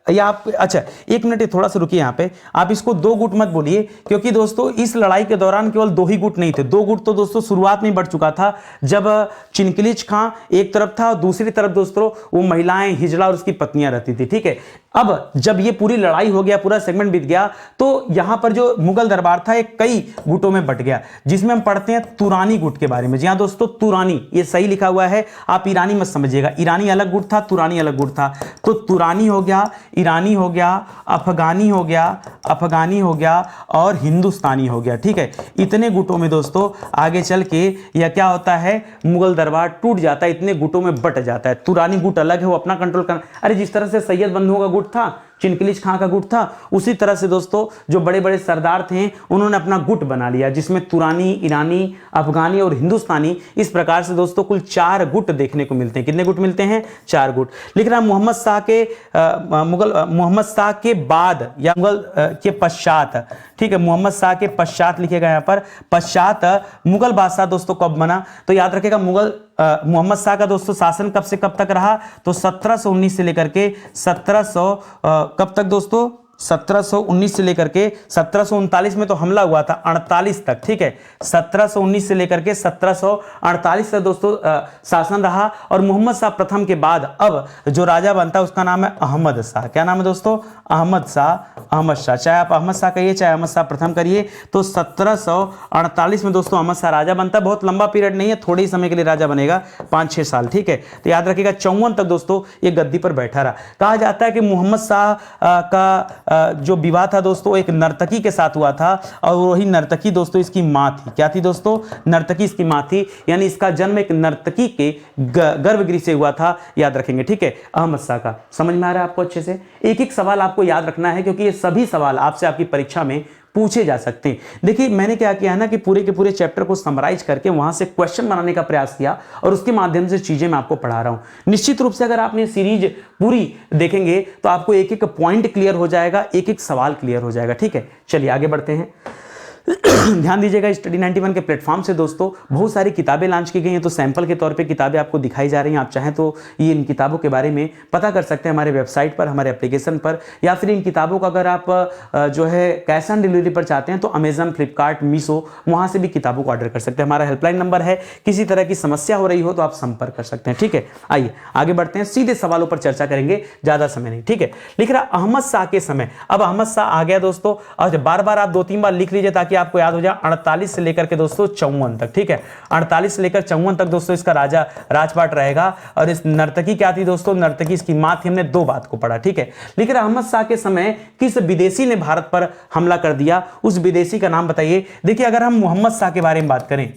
या आप, अच्छा एक मिनट थोड़ा सा रुकिए, यहाँ पे आप इसको 2 गुट मत बोलिए, क्योंकि दोस्तों इस लड़ाई के दौरान केवल 2 ही गुट नहीं थे। 2 गुट तो दोस्तों शुरुआत में बढ़ चुका था, जब चिनकिलिच खां एक तरफ था और दूसरी तरफ दोस्तों वो महिलाएं हिजड़ा और उसकी पत्नियां रहती थी। ठीक है, अब जब ये पूरी लड़ाई हो गया, पूरा सेगमेंट बीत गया, तो यहां पर जो मुगल दरबार था एक कई गुटों में बट गया, जिसमें हम पढ़ते हैं तुरानी गुट के बारे में। जी हाँ दोस्तों, तुरानी, ये सही लिखा हुआ है, आप ईरानी मत समझिएगा, ईरानी अलग गुट था, तुरानी अलग गुट था। तो तुरानी हो गया, ईरानी हो गया, अफगानी हो गया, अफगानी हो गया और हिंदुस्तानी हो गया। ठीक है, इतने गुटों में दोस्तों आगे चल के यह क्या होता है, मुगल दरबार टूट जाता है, इतने गुटों में बट जाता है। तुरानी गुट अलग है, वो अपना कंट्रोल कर, अरे जिस तरह से सैयद बंधुओं का गुट था, चिनकलिश खां का गुट था, उसी तरह से दोस्तों जो बड़े बड़े सरदार थे उन्होंने अपना गुट बना लिया, जिसमें तुरानी, ईरानी, अफगानी और हिंदुस्तानी, इस प्रकार से दोस्तों कुल 4 गुट देखने को मिलते हैं। कितने गुट मिलते हैं? 4 गुट। लिख रहा मोहम्मद शाह के बाद या मुगल के पश्चात, ठीक है, मोहम्मद शाह के पश्चात लिखेगा यहाँ पर, पश्चात मुगल बादशाह दोस्तों कब बना, तो याद रखेगा मोहम्मद शाह का दोस्तों शासन कब से कब तक रहा, तो 1719 से लेकर के 1700 कब तक दोस्तों, 1719 से लेकर के 1739 में तो हमला हुआ था, 48 तक। ठीक है, 1719 से लेकर के 1748 तक दोस्तों शासन रहा। और मोहम्मद शाह प्रथम के बाद अब जो राजा बनता है उसका नाम है अहमद शाह। क्या नाम है दोस्तों? अहमद शाह। चाहे आप अहमद शाह कहिए चाहे अहमद शाह प्रथम करिए, तो 1748 में दोस्तों अहमद शाह राजा बनता है। बहुत लंबा पीरियड नहीं है, थोड़े ही समय के लिए राजा बनेगा, 5-6 साल। ठीक है, तो याद रखिएगा 54 तक दोस्तों ये गद्दी पर बैठा रहा। कहा जाता है कि मोहम्मद शाह का जो विवाह था दोस्तों एक नर्तकी के साथ हुआ था, और वही नर्तकी दोस्तों इसकी मां थी। क्या थी दोस्तों? नर्तकी इसकी मां थी, यानी इसका जन्म एक नर्तकी के गर्भगृह से हुआ था, याद रखेंगे। ठीक है, अहमद शाह का। समझ में आ रहा है आपको अच्छे से? एक एक सवाल आपको याद रखना है, क्योंकि ये सभी सवाल आपसे आपकी परीक्षा में पूछे जा सकते हैं। देखिए मैंने क्या किया है ना कि पूरे के पूरे चैप्टर को समराइज करके वहां से क्वेश्चन बनाने का प्रयास किया, और उसके माध्यम से चीजें मैं आपको पढ़ा रहा हूं। निश्चित रूप से अगर आपने सीरीज पूरी देखेंगे तो आपको एक एक पॉइंट क्लियर हो जाएगा, एक एक सवाल क्लियर हो जाएगा। ठीक है, चलिए आगे बढ़ते हैं। ध्यान दीजिएगा, स्टडी 91 के प्लेटफॉर्म से दोस्तों बहुत सारी किताबें लॉन्च की गई हैं, तो सैंपल के तौर पे किताबें आपको दिखाई जा रही हैं। आप चाहें तो ये इन किताबों के बारे में पता कर सकते हैं हमारे वेबसाइट पर, हमारे एप्लीकेशन पर, या फिर इन किताबों का अगर आप जो है कैश ऑन डिलीवरी पर चाहते हैं तो अमेजन, फ्लिपकार्ट, मीशो, वहाँ से भी किताबों को ऑर्डर कर सकते हैं। हमारा हेल्पलाइन नंबर है, किसी तरह की समस्या हो रही हो तो आप संपर्क कर सकते हैं। ठीक है, आइए आगे बढ़ते हैं, सीधे सवालों पर चर्चा करेंगे, ज़्यादा समय नहीं। ठीक है, लिख रहा अहमद शाह के समय। अब अहमद शाह आ गया दोस्तों, और बार बार आप 2-3 बार लिख लीजिए ताकि आपको याद हो जाए। 48 से लेकर के दोस्तों 54 तक। ठीक है, 48 से लेकर 54 तक दोस्तों इसका राजपाट रहेगा। और इस नर्तकी क्या थी दोस्तों? नर्तकी इसकी मां थी। हमने 2 बात को पढ़ा। ठीक है, लिख रहा अहमद शाह के समय किस विदेशी ने भारत पर हमला कर दिया, उस विदेशी का नाम बताइए। देखिए अगर हम मोहम्मद शाह के बारे में बात करें,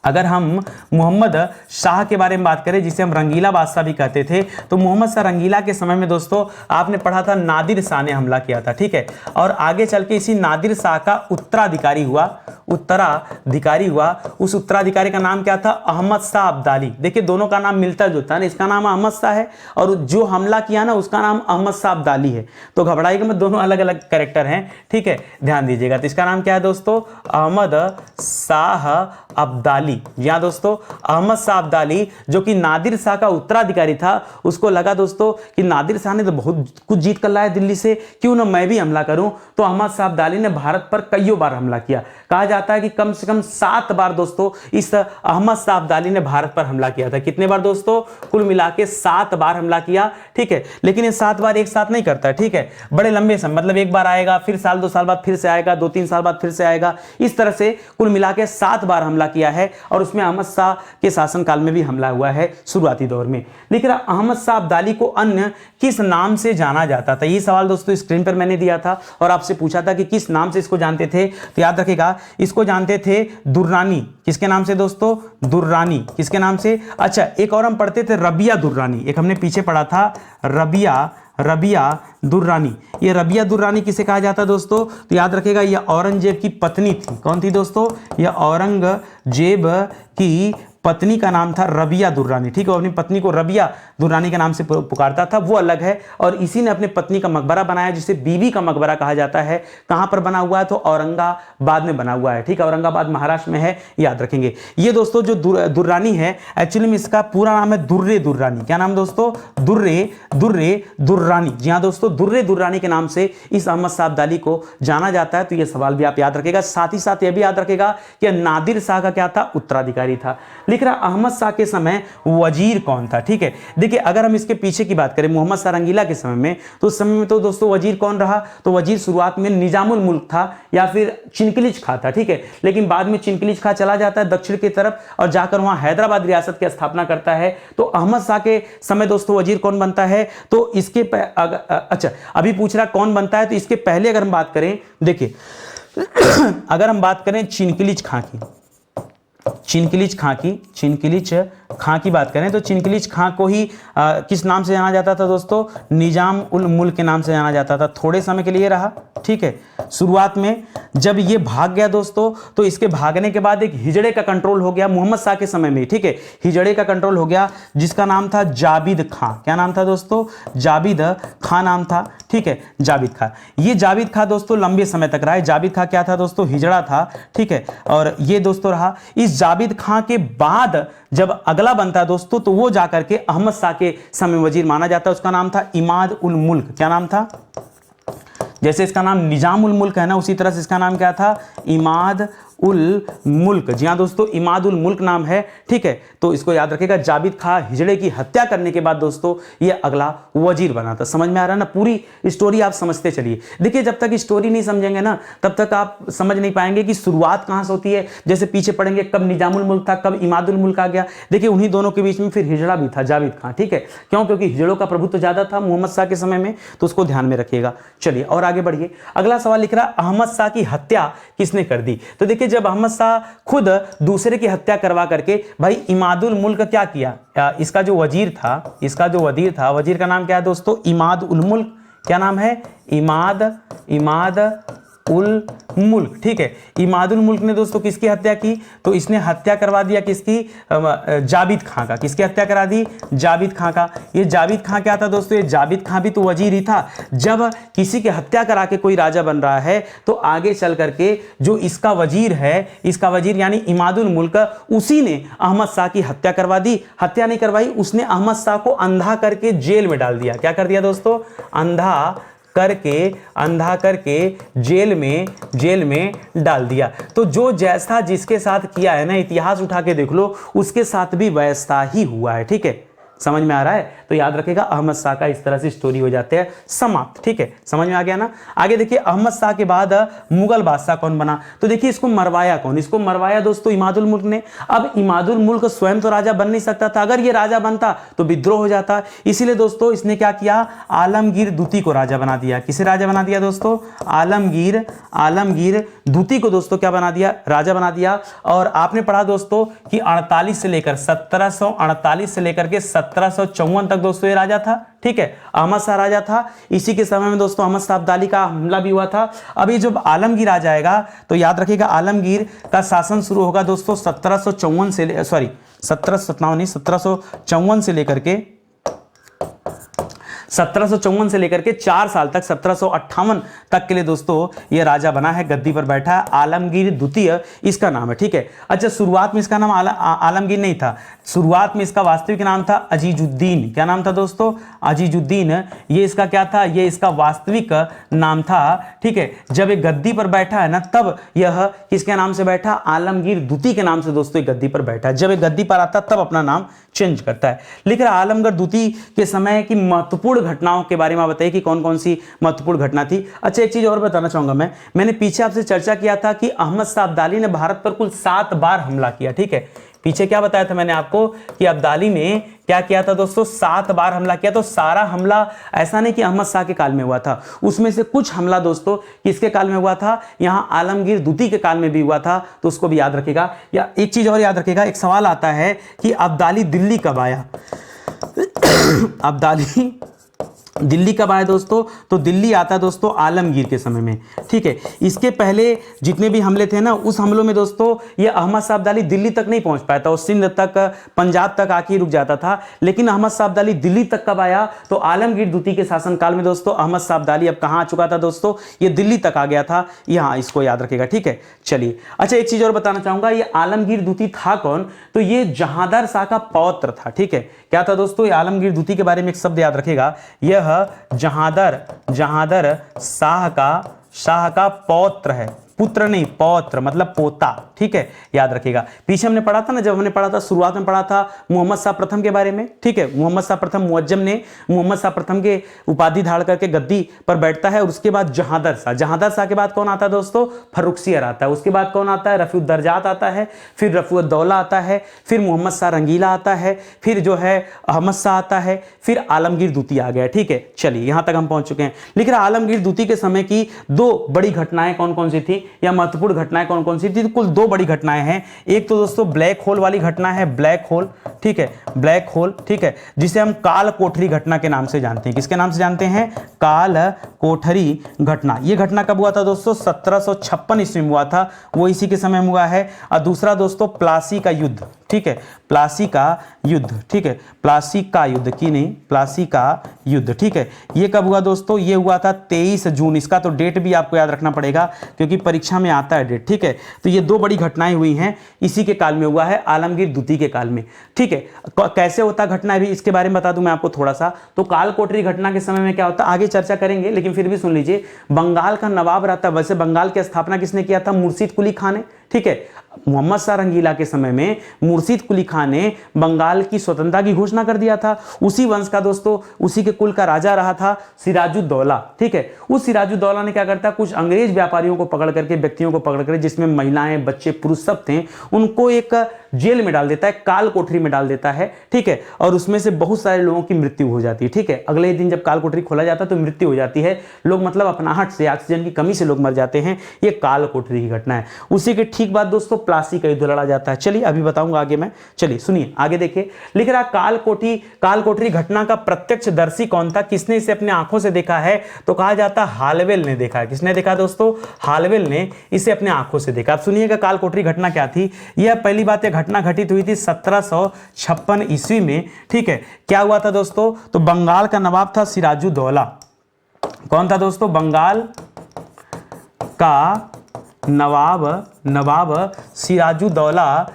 अगर हम मोहम्मद शाह के बारे में बात करें, जिसे हम रंगीला बादशाह भी कहते थे, तो मोहम्मद शाह रंगीला के समय में दोस्तों आपने पढ़ा था नादिर शाह ने हमला किया था। ठीक है, और आगे चल के इसी नादिर शाह का उत्तराधिकारी हुआ, उस उत्तराधिकारी का नाम क्या था? अहमद शाह अब्दाली। देखिए दोनों का नाम मिलता जुलता है ना, इसका नाम अहमद शाह है और जो हमला किया ना उसका नाम अहमद शाह अब्दाली है। तो घबराइएगा मत, दोनों अलग अलग कैरेक्टर हैं। ठीक है, ध्यान दीजिएगा। तो इसका नाम क्या है दोस्तों? अहमद शाह अब्दाली। यहां दोस्तों अहमद शाह अब्दाली जो कि नादिर शाह का उत्तराधिकारी था, उसको लगा दोस्तों कि नादिर शाह ने तो बहुत कुछ जीत कर लाया दिल्ली से, क्यों ना मैं भी हमला करूं। तो अहमद शाह अब्दाली ने भारत पर कईयों बार हमला किया। कहा जाता है कि कम से कम 7 बार दोस्तों इस अहमद शाह अब्दाली ने भारत पर हमला किया था। कितने बार दोस्तों? कुल मिला के 7 बार हमला किया। ठीक है, लेकिन ये 7 बार एक साथ नहीं करता। ठीक है, बड़े लंबे समय, मतलब एक बार आएगा, फिर साल 2 साल बाद फिर से आएगा, 2-3 साल बाद फिर से आएगा, इस तरह से कुल मिला के 7 बार हमला किया है। और उसमें अहमद शाह के शासनकाल में भी हमला हुआ है शुरुआती दौर में। लिख रहा अहमद शाह अब्दाली को अन्य किस नाम से जाना जाता था? ये सवाल दोस्तों स्क्रीन पर मैंने दिया था और आपसे पूछा था कि किस नाम से इसको जानते थे। तो याद रखिएगा, इसको जानते थे दुर्रानी। किसके नाम से दोस्तों? दुर्रानी। किसके नाम से? अच्छा, एक और हम पढ़ते थे रबिया दुर्रानी, एक हमने पीछे पढ़ा था रबिया दुर्रानी। ये रबिया दुर्रानी किसे कहा जाता है दोस्तों? तो याद रखेगा ये औरंगजेब की पत्नी थी। कौन थी दोस्तों? ये औरंगजेब की पत्नी का नाम था रबिया दुर्रानी। ठीक है, अपनी पत्नी को रबिया दुर्रानी के नाम से पुकारता था, वो अलग है। और इसी ने अपनी पत्नी का मकबरा बनाया, जिसे बीबी का मकबरा कहा जाता है। कहां पर बना हुआ है? तो औरंगाबाद में बना हुआ है। ठीक है, औरंगाबाद महाराष्ट्र में है, याद रखेंगे। ये दोस्तों जो दुर्रानी है, एक्चुअली में इसका पूरा नाम है दुर्रे दुर्रानी। क्या नाम दोस्तों? दुर्रे दुर्रानी। जी हाँ दोस्तों, दुर्रे दुर्रानी के नाम से इस अहमद शाह अब्दाली को जाना जाता है। तो ये सवाल भी आप याद रखेगा। साथ ही साथ यह भी याद रखेगा कि नादिर शाह का क्या था? उत्तराधिकारी था। लिख रहा अहमद शाह के समय वजीर कौन था। ठीक है, देखिए अगर हम इसके पीछे की बात करें मोहम्मद शाह रंगीला के समय में, तो उस समय में तो दोस्तों वजीर कौन रहा, तो वजीर शुरुआत में निजामुल मुल्क था या फिर चिनकिलिज खां था। ठीक है, लेकिन बाद में चिनकिलिज खां चला जाता है दक्षिण की तरफ और जाकर वहां हैदराबाद रियासत की स्थापना करता है। तो अहमद शाह के समय दोस्तों वजीर कौन बनता है, तो इसके अच्छा अभी पूछ रहा कौन बनता है, तो इसके पहले अगर हम बात करें, देखिए अगर हम बात करें चिनकिलिज खां की, चिनकिलिज खां की बात करें, तो चिनकिलिज खां को ही किस नाम से जाना जाता था दोस्तों, निजाम उल मुल्क के नाम से जाना जाता था। थोड़े समय के लिए रहा। ठीक है, शुरुआत में जब ये भाग गया दोस्तों, तो इसके भागने के बाद एक हिजड़े का कंट्रोल हो गया मोहम्मद शाह के समय में। ठीक है, हिजड़े का कंट्रोल हो गया जिसका नाम था जाबिद खां। क्या नाम था दोस्तों, जाबिद खां नाम था। ठीक है, जाबिद खां, ये जाबिद खां दोस्तों लंबे समय तक रहा है। जाबिद खां क्या था दोस्तों, हिजड़ा था। ठीक है, और ये दोस्तों रहा। इस जाबिद खां के बाद जब अगला बनता है दोस्तों, तो वो जाकर के अहमद शाह के समय वजीर माना जाता है। उसका नाम था इमाद उल मुल्क। क्या नाम था, जैसे इसका नाम निजाम उल मुल्क है ना, उसी तरह से इसका नाम क्या था, इमाद उल मुल्क। जी हाँ दोस्तों, इमाद उल मुल्क नाम है। ठीक है, तो इसको याद रखिएगा। जाबिद खां हिजड़े की हत्या करने के बाद दोस्तों ये अगला वजीर बना था। समझ में आ रहा है ना, पूरी स्टोरी आप समझते चलिए। देखिए जब तक स्टोरी नहीं समझेंगे ना, तब तक आप समझ नहीं पाएंगे कि शुरुआत कहां से होती है। जैसे पीछे पढ़ेंगे कब निजामुल मुल्क था, कब इमाद उल मुल्क आ गया। देखिए उन्हीं दोनों के बीच में फिर हिजड़ा भी था, जाबिद खां। ठीक है, क्यों, क्योंकि हिजड़ों का प्रभुत्व ज्यादा था मोहम्मद शाह के समय में, तो उसको ध्यान में रखिएगा। चलिए और आगे बढ़िए। अगला सवाल लिख रहा अहमद शाह की हत्या किसने कर दी। तो देखिए जब अहमद शाह खुद दूसरे की हत्या करवा करके भाई इमादुल मुल्क क्या किया, इसका जो वजीर था, वजीर का नाम क्या है दोस्तों, इमाद उल मुल्क। क्या नाम है, इमाद उल मुल्क। ठीक है, इमादुल मुल्क ने दोस्तों किसकी हत्या की, तो इसने हत्या करवा दिया किसकी, जाबिद खां का। किसकी हत्या करा दी, जाबिद खां का। ये जाबिद खां क्या था दोस्तों, ये जाबिद खां भी तो वजीर ही था। जब किसी की हत्या करा के कोई राजा बन रहा है, तो आगे चल करके जो इसका वजीर है, इसका वजीर यानी इमादुल मुल्क, उसी ने अहमद शाह की हत्या करवा दी। हत्या नहीं करवाई, उसने अहमद शाह को अंधा करके जेल में डाल दिया। क्या कर दिया दोस्तों, अंधा करके जेल में डाल दिया। तो जो जैसा जिसके साथ किया है ना, इतिहास उठा के देख लो, उसके साथ भी वैसा ही हुआ है। ठीक है, समझ में आ रहा है, तो याद रखिएगा अहमद शाह का इस तरह से स्टोरी हो जाते हैं समाप्त। ठीक है, समझ में आ गया ना। आगे देखिए अहमद शाह के बाद मुगल बादशाह कौन बना, तो देखिए इसको मरवाया कौन, इसको मरवाया दोस्तों इमादुल मुल्क ने। अब इमादुल मुल्क स्वयं तो राजा बन नहीं सकता था, अगर ये राजा बनता तो विद्रोह हो जाता, इसीलिए दोस्तों इसने क्या किया, आलमगीर दूती को राजा बना दिया। किसे राजा बना दिया दोस्तों, आलमगीर दूती को दोस्तों क्या बना दिया, राजा बना दिया। और आपने पढ़ा दोस्तों कि 1748 से लेकर के 1754 तक दोस्तों ये राजा था। ठीक है, अहमद शाह राजा था। इसी के समय में दोस्तों अहमद शाह अब्दाली का हमला भी हुआ था। अभी जब आलमगीर आ जाएगा, तो याद रखिएगा आलमगीर का शासन शुरू होगा दोस्तों 1754 से लेकर के 1754 से लेकर के 4 साल तक 1758 तक के लिए दोस्तों ये राजा बना है, गद्दी पर बैठा है। आलमगीर द्वितीय इसका नाम है। ठीक है, अच्छा शुरुआत में इसका नाम आलमगीर नहीं था, शुरुआत में इसका वास्तविक नाम था अजीजुद्दीन। क्या नाम था दोस्तों, अजीजुद्दीन। ये इसका क्या था, ये इसका वास्तविक नाम था। ठीक है, जब ये गद्दी पर बैठा है ना, तब यह किसके नाम से बैठा, आलमगीर द्वितीय के नाम से दोस्तों ये गद्दी पर बैठा है। जब ये गद्दी पर आता तब अपना नाम चेंज करता है। लिख रहा आलमगीर द्वितीय के समय की महत्वपूर्ण घटनाओं के बारे में बताइए कि कौन कौन सी महत्वपूर्ण घटना थी। अच्छा एक चीज और बताना चाहूंगा, मैंने पीछे आपसे चर्चा किया था कि अहमद शाह अब्दाली ने भारत पर कुल 7 बार हमला किया। ठीक है, पीछे क्या बताया था मैंने आपको कि अब्दाली ने क्या किया था दोस्तों, 7 बार हमला किया। तो सारा हमला ऐसा नहीं कि अहमद शाह के काल में हुआ था, उसमें से कुछ हमला दोस्तों किसके काल में हुआ था, यहां आलमगीर द्वितीय के काल में भी हुआ था। तो उसको भी याद रखिएगा। या एक चीज और याद रखिएगा, एक सवाल आता है कि अब्दाली दिल्ली कब आया। अब्दाली दिल्ली कब आया दोस्तों, तो दिल्ली आता दोस्तों आलमगीर के समय में। ठीक है, इसके पहले जितने भी हमले थे ना, उस हमलों में दोस्तों ये अहमद शाह अब्दाली दिल्ली तक नहीं पहुंच पाया था, और सिंध तक पंजाब तक आके रुक जाता था। लेकिन अहमद शाह अब्दाली दिल्ली तक कब आया, तो आलमगीर द्वितीय के शासनकाल में दोस्तों अहमद शाह अब्दाली अब कहां आ चुका था दोस्तों, ये दिल्ली तक आ गया था। यहाँ इसको याद रखेगा। ठीक है, चलिए अच्छा एक चीज और बताना चाहूंगा, ये आलमगीर द्वितीय था कौन, तो ये जहांदार शाह का पौत्र था। ठीक है, क्या था दोस्तों, ये आलमगीर द्वितीय के बारे में एक शब्द याद रखेगा, यह जहांदर शाह का पौत्र है। पुत्र नहीं, पौत्र मतलब पोता, ठीक है, याद रखिएगा। पीछे हमने पढ़ा था ना, जब हमने पढ़ा था, शुरुआत में पढ़ा था मोहम्मद शाह प्रथम के बारे में, ठीक है। मोहम्मद शाह प्रथम, मुअज्जम ने मोहम्मद शाह प्रथम के उपाधि धारण करके गद्दी पर बैठता है, और उसके बाद जहांदर शाह, जहांदर शाह के बाद कौन आता है दोस्तों, फर्रुखसियर आता है, उसके बाद कौन आता है, रफीउद्दर्जात आता है, फिर रफीउद्दौला आता है, फिर मोहम्मद शाह रंगीला आता है, फिर जो है अहमद शाह आता है, फिर आलमगीर दूती आ गया, ठीक है। चलिए यहां तक हम पहुंच चुके हैं। लिख रहा आलमगीर दूती के समय की दो बड़ी घटनाएं कौन कौन सी थी, या महत्वपूर्ण घटनाएं कौन कौन सी थी, तो कुल दो बड़ी घटनाएं हैं। एक तो दोस्तों ब्लैक होल वाली घटना है, ब्लैक होल, ठीक है, ब्लैक होल, ठीक है, जिसे हम काल कोठरी घटना के नाम से जानते हैं। किसके नाम से जानते हैं, काल कोठरी घटना। यह घटना कब हुआ था दोस्तों, 1756 ईस्वी में हुआ था, वो इसी के समय में हुआ है। और दूसरा दोस्तों प्लासी का युद्ध, ठीक है, प्लासी का युद्ध, ठीक है, प्लासी का युद्ध की नहीं, प्लासी का युद्ध, ठीक है। ये कब हुआ दोस्तों, ये हुआ था 23 जून। इसका तो डेट भी आपको याद रखना पड़ेगा क्योंकि परीक्षा में आता है डेट, ठीक है। तो ये दो बड़ी घटनाएं हुई हैं, इसी के काल में हुआ है, आलमगीर दूती के काल में, ठीक है। कैसे होता घटना भी इसके बारे में बता दूं मैं आपको थोड़ा सा। तो काल कोठरी घटना के समय में क्या होता, आगे चर्चा करेंगे, लेकिन फिर भी सुन लीजिए। बंगाल का नवाब रहता, वैसे बंगाल की स्थापना किसने किया था, मुर्शिद कुली खान ने, ठीक है। मोहम्मद शाह रंगीला के समय में मुर्शिद कुली खान ने बंगाल की स्वतंत्रता की घोषणा कर दिया था। उसी वंश का दोस्तों, उसी के कुल का राजा रहा था सिराजुद्दौला, ठीक है। उस सिराजुद्दौला ने क्या करता, कुछ अंग्रेज व्यापारियों को पकड़ करके, व्यक्तियों को पकड़ कर, जिसमें महिलाएं, बच्चे, पुरुष सब थे, उनको एक जेल में डाल देता है, काल कोठरी में डाल देता है, ठीक है। और उसमें से बहुत सारे लोगों की मृत्यु हो जाती है, ठीक है। अगले दिन जब काल कोठरी खोला जाता है तो मृत्यु हो जाती है, लोग मतलब अपनाहट से, ऑक्सीजन की कमी से लोग मर जाते हैं। ये काल कोठरी की घटना है। उसी के ठीक बाद दोस्तों प्लासी का युद्ध लड़ा जाता है। चलिए अभी बताऊंगा आगे मैं, चलिए सुनिए आगे देखिए। लिख रहा काल कोठरी घटना का प्रत्यक्षदर्शी कौन था, किसने इसे अपने आंखों से देखा है, तो कहा जाता हालवेल ने देखा है। किसने देखा दोस्तों, हालवेल ने इसे अपने आंखों से देखा। अब सुनिएगा काल कोठरी घटना क्या थी। यह पहली बात, यह घटना घटित हुई थी 1756 ईस्वी में, ठीक है। क्या हुआ था दोस्तों, तो बंगाल का नवाब था सिराजुद्दौला। कौन था दोस्तों, बंगाल का नवाब सिराजुद्दौला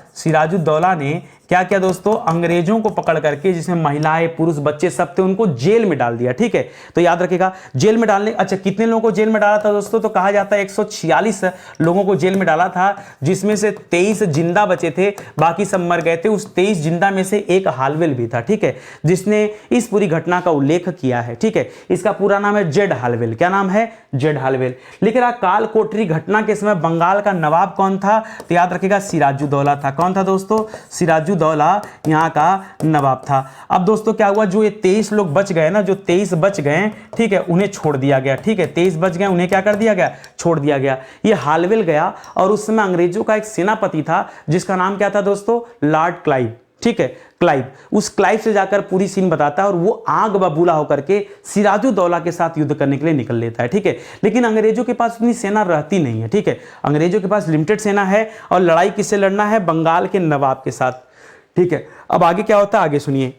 ने क्या किया दोस्तों, अंग्रेजों को पकड़ करके, जिसमें महिलाएं, पुरुष, बच्चे सब थे, उनको जेल में डाल दिया, ठीक है। तो याद रखिएगा जेल में डालने, अच्छा कितने लोगों को जेल में डाला था दोस्तों, तो कहा जाता है 146 लोगों को जेल में डाला था, जिसमें से 23 जिंदा बचे थे, बाकी सब मर गए थे। उस 23 जिंदा में से एक हालवेल भी था, ठीक है, जिसने इस पूरी घटना का उल्लेख किया है, ठीक है। इसका पूरा नाम है जेड हालवेल। क्या नाम है, जेड हालवेल। लिख रहा काल कोठरी घटना के समय बंगाल का नवाब कौन था, तो याद रखिएगा सिराजुद्दौला था। कौन था दोस्तों, सिराजुद्दौला यहां का नवाब था। अब दोस्तों क्या हुआ, जो ये 23 लोग बच गए ना, जो 23 बच गए, ठीक है, उन्हें छोड़ दिया गया, ठीक है। 23 बच गए, उन्हें क्या कर दिया गया, छोड़ दिया गया। ये हालवेल गया, और उस समय अंग्रेजों का एक सेनापति था जिसका नाम क्या था दोस्तों, लॉर्ड क्लाइव, ठीक है, क्लाइव। उस क्लाइव से जाकर पूरी सीन बताता है, और वो आग बबूला होकर के सिराजुद्दौला के साथ युद्ध करने के लिए निकल लेता है, ठीक है। लेकिन अंग्रेजों के पास उतनी सेना रहती नहीं है, ठीक है। अंग्रेजों के पास लिमिटेड सेना है, और लड़ाई किससे लड़ना है, बंगाल के नवाब के साथ, ठीक है। अब आगे क्या होता है, आगे सुनिए।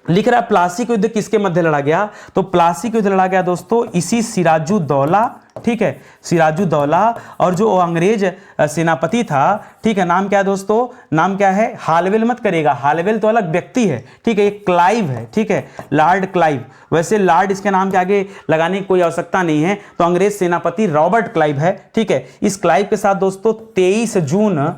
लिख रहा है प्लासी का युद्ध किसके मध्य लड़ा गया, तो प्लासी का युद्ध लड़ा गया दोस्तों इसी सिराजुद्दौला, ठीक है, सिराजुद्दौला और जो अंग्रेज सेनापति था, ठीक है, नाम क्या है दोस्तों, नाम क्या है, हालवेल मत करेगा, हालवेल तो अलग व्यक्ति है, ठीक है, ये क्लाइव है, ठीक है, लॉर्ड क्लाइव। वैसे लॉर्ड इसके नाम के आगे लगाने की कोई आवश्यकता नहीं है, तो अंग्रेज सेनापति रॉबर्ट क्लाइव है, ठीक है। इस क्लाइव के साथ दोस्तों 23 जून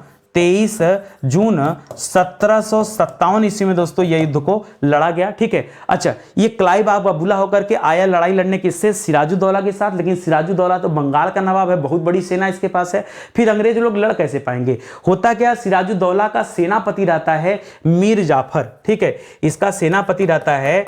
1757 ईस्वी में दोस्तों यह युद्ध को लड़ा गया, ठीक है। अच्छा, ये क्लाइव आप बबूला होकर के आया लड़ाई लड़ने किससे, सिराजुद्दौला के साथ, लेकिन सिराजुद्दौला तो बंगाल का नवाब है, बहुत बड़ी सेना इसके पास है, फिर अंग्रेज लोग लड़ कैसे पाएंगे। होता क्या, सिराजुद्दौला का सेनापति रहता है मीर जाफर, ठीक है, इसका सेनापति रहता है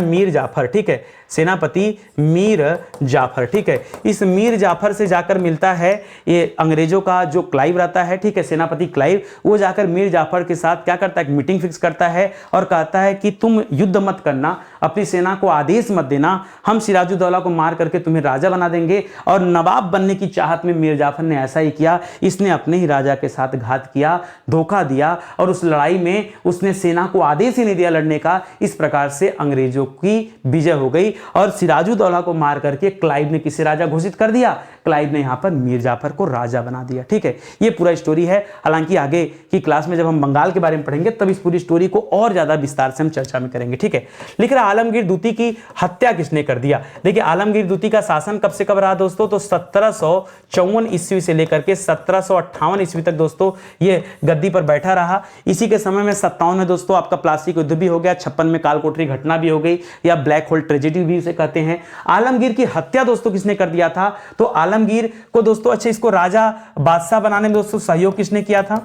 मीर जाफर, ठीक है, सेनापति मीर जाफर, ठीक है। इस मीर जाफर से जाकर मिलता है ये अंग्रेजों का जो क्लाइव रहता है, ठीक है, सेनापति क्लाइव, वो जाकर मीर जाफर के साथ क्या करता है, एक मीटिंग फिक्स करता है और कहता है कि तुम युद्ध मत करना, अपनी सेना को आदेश मत देना, हम सिराजुद्दौला को मार करके तुम्हें राजा बना देंगे। और नवाब बनने की चाहत में मीर जाफर ने ऐसा ही किया, इसने अपने ही राजा के साथ घात किया, धोखा दिया, और उस लड़ाई में उसने सेना को आदेश ही नहीं दिया लड़ने का। इस प्रकार से अंग्रेजों की विजय हो गई, और सिराजुद्दौला को मार करके क्लाइव ने किसे राजा घोषित कर दिया, क्लाइव ने यहां पर मीर जाफर को राजा बना दिया, ठीक है। ये पूरा स्टोरी है। हालांकि आगे की क्लास में जब हम बंगाल के बारे में पढ़ेंगे तब इस पूरी स्टोरी को और ज्यादा विस्तार से हम चर्चा में करेंगे, ठीक है। लिख रहा आलमगीर दूती की हत्या किसने कर दिया? देखिए आलमगीर दूती का शासन कब से कब रहा दोस्तों? तो 1754 ईस्वी से लेकर के 1758 ईस्वी तक दोस्तों ये गद्दी पर बैठा रहा। इसी के समय में 57 में दोस्तों आपका प्लासी युद्ध भी हो गया, 56 में कालकोठरी घटना भी हो गई या ब्लैक होल ट्रेजेडी भी उसे कहते हैं। आलमगीर की हत्या दोस्तों किसने कर दिया था? तो आलमगीर को दोस्तों अच्छा इसको राजा बादशाह बनाने में दोस्तों सहयोग किसने किया था?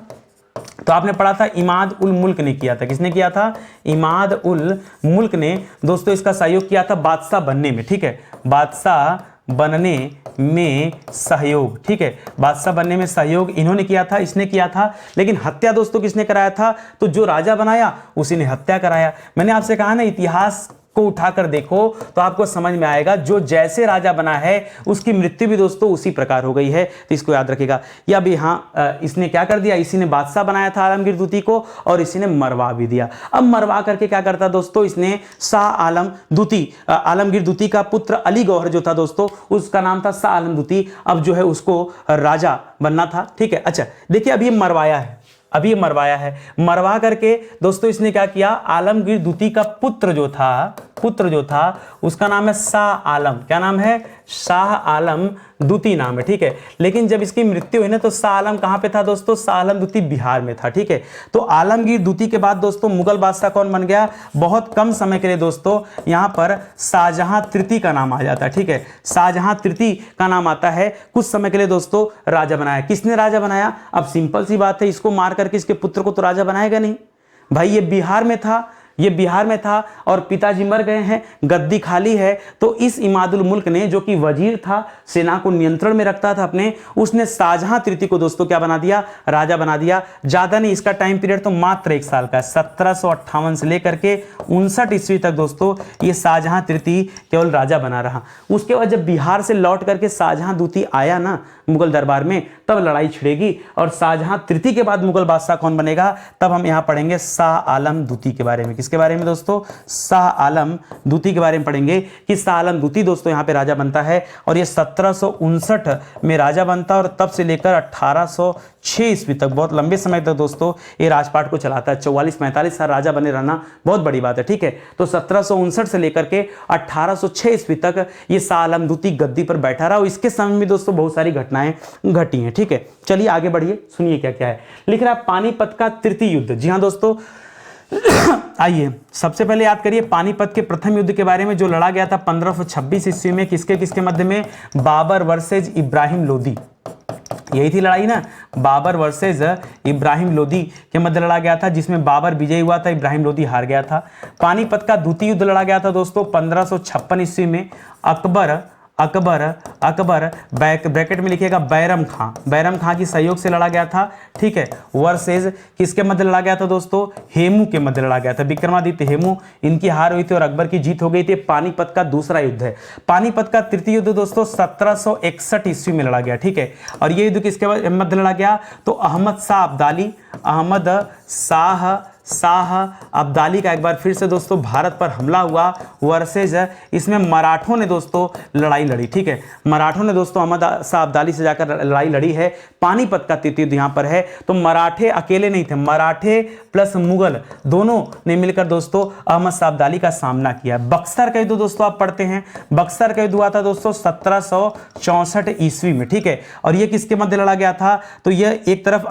तो आपने पढ़ा था इमाद उल मुल्क ने किया था। किसने किया था? इमाद उल मुल्क ने दोस्तों इसका सहयोग किया था बादशाह बनने में, ठीक है, बादशाह बनने में सहयोग, ठीक है, बादशाह बनने में सहयोग इन्होंने किया था, इसने किया था। लेकिन हत्या दोस्तों किसने कराया था? तो जो राजा बनाया उसी ने हत्या कराया। मैंने आपसे कहा ना इतिहास को उठाकर देखो तो आपको समझ में आएगा, जो जैसे राजा बना है उसकी मृत्यु भी दोस्तों उसी प्रकार हो गई है, तो इसको याद रखिएगा। या भी हाँ, इसने क्या कर दिया, इसी ने बादशाह बनाया था आलमगीर दूती को और इसी ने मरवा भी दिया। अब मरवा करके क्या करता दोस्तों, इसने शाह आलम दूती, आलमगीर दूती का पुत्र अली गौहर जो था दोस्तों उसका नाम था शाह आलम दूती, अब जो है उसको राजा बनना था, ठीक है। अच्छा देखिए अब ये मरवाया है, अभी मरवाया है, मरवा करके दोस्तों इसने क्या किया, आलमगीर दूती का पुत्र जो था उसका नाम है शाह आलम। क्या नाम है? शाह आलम दूती नाम है, ठीक है। लेकिन जब इसकी मृत्यु हुई ना तो शाह आलम कहां पे था दोस्तों? शाह आलम दूती बिहार में था, ठीक है। तो आलमगीर दूती के बाद दोस्तों मुगल बादशाह कौन बन गया? बहुत कम समय के लिए दोस्तों यहां पर शाहजहां तृतीय का नाम आ जाता है, ठीक है, शाहजहां तृतीय का नाम आता है। कुछ समय के लिए दोस्तों राजा बनाया। किसने राजा बनाया? अब सिंपल सी बात है, इसको मार करके इसके पुत्र को तो राजा बनाएगा नहीं भाई, ये बिहार में था और पिताजी मर गए हैं, गद्दी खाली है। तो इस इमादुल मुल्क ने, जो कि वजीर था, सेना को नियंत्रण में रखता था अपने, उसने शाहजहां तृतीय को दोस्तों क्या बना दिया? राजा बना दिया। ज्यादा नहीं, इसका टाइम पीरियड तो मात्र 1 साल का है, 1758 से लेकर के 59 ईस्वी तक दोस्तों ये शाहजहां तृतीय केवल राजा बना रहा। उसके बाद जब बिहार से लौट करके शाहजहां दूती आया ना मुगल दरबार में, तब लड़ाई छिड़ेगी और शाहजहां तृतीय के बाद मुगल बादशाह कौन बनेगा, तब हम यहां पढ़ेंगे शाह आलम दूती के बारे में। किसके बारे में दोस्तों? शाह आलम दूती के बारे में पढ़ेंगे कि शाह आलम दूती दोस्तों यहां पे राजा बनता है और ये 1759 में राजा बनता है और तब से लेकर 1806 ईस्वी तक, बहुत लंबे समय तक दोस्तों ये राजपाट को चलाता है। 44-45 साल राजा बने रहना बहुत बड़ी बात है, ठीक है। तो 1759 से लेकर के 1806 ईस्वी तक ये शाह आलम दूती गद्दी पर बैठा रहा और इसके समय में दोस्तों बहुत सारी घटनाएं घटी हैं, ठीक है। चलिए आगे बढ़िए, सुनिए क्या क्या है। लिख रहा है पानीपत का तृतीय युद्ध। जी हाँ दोस्तों, आइए सबसे पहले याद करिए पानीपत के प्रथम युद्ध के बारे में, जो लड़ा गया था 1526 ईस्वी में। किसके मध्य में? बाबर वर्सेज इब्राहिम लोदी। यही थी लड़ाई ना, बाबर वर्सेज इब्राहिम लोदी के मध्य लड़ा गया था, जिसमें बाबर विजयी हुआ था, इब्राहिम लोदी हार गया था। पानीपत का द्वितीय युद्ध लड़ा गया था दोस्तों 1556 ईस्वी में। अकबर ब्रैकेट में लिखिएगा बैरम खां की सहयोग से लड़ा गया था, ठीक है। वर्सेज किसके मध्य लड़ा गया था दोस्तों? हेमू के मध्य लड़ा गया था। विक्रमादित्य हेमू, इनकी हार हुई थी और अकबर की जीत हो गई थी। पानीपत का दूसरा युद्ध है। पानीपत का तृतीय युद्ध दोस्तों 1761 ईस्वी में लड़ा गया, ठीक है। और ये युद्ध किसके मध्य लड़ा गया? तो अहमद शाह अब्दाली का एक बार फिर से दोस्तों भारत पर हमला हुआ वर्सेज, इसमें मराठों ने दोस्तों लड़ाई लड़ी, ठीक है। मराठों ने दोस्तों अहमद शाह अब्दाली से जाकर लड़ाई लड़ी है। पानीपत का तृतीय युद्ध यहां पर है। तो मराठे अकेले नहीं थे, मराठे प्लस मुगल दोनों ने मिलकर दोस्तों अहमद शाह अब्दाली का सामना किया। बक्सर का युद्ध दोस्तों आप पढ़ते हैं, बक्सर का युद्ध हुआ था दोस्तों 1764 ईस्वी में, ठीक है। और यह किसके मध्य लड़ा गया था? तो यह एक तरफ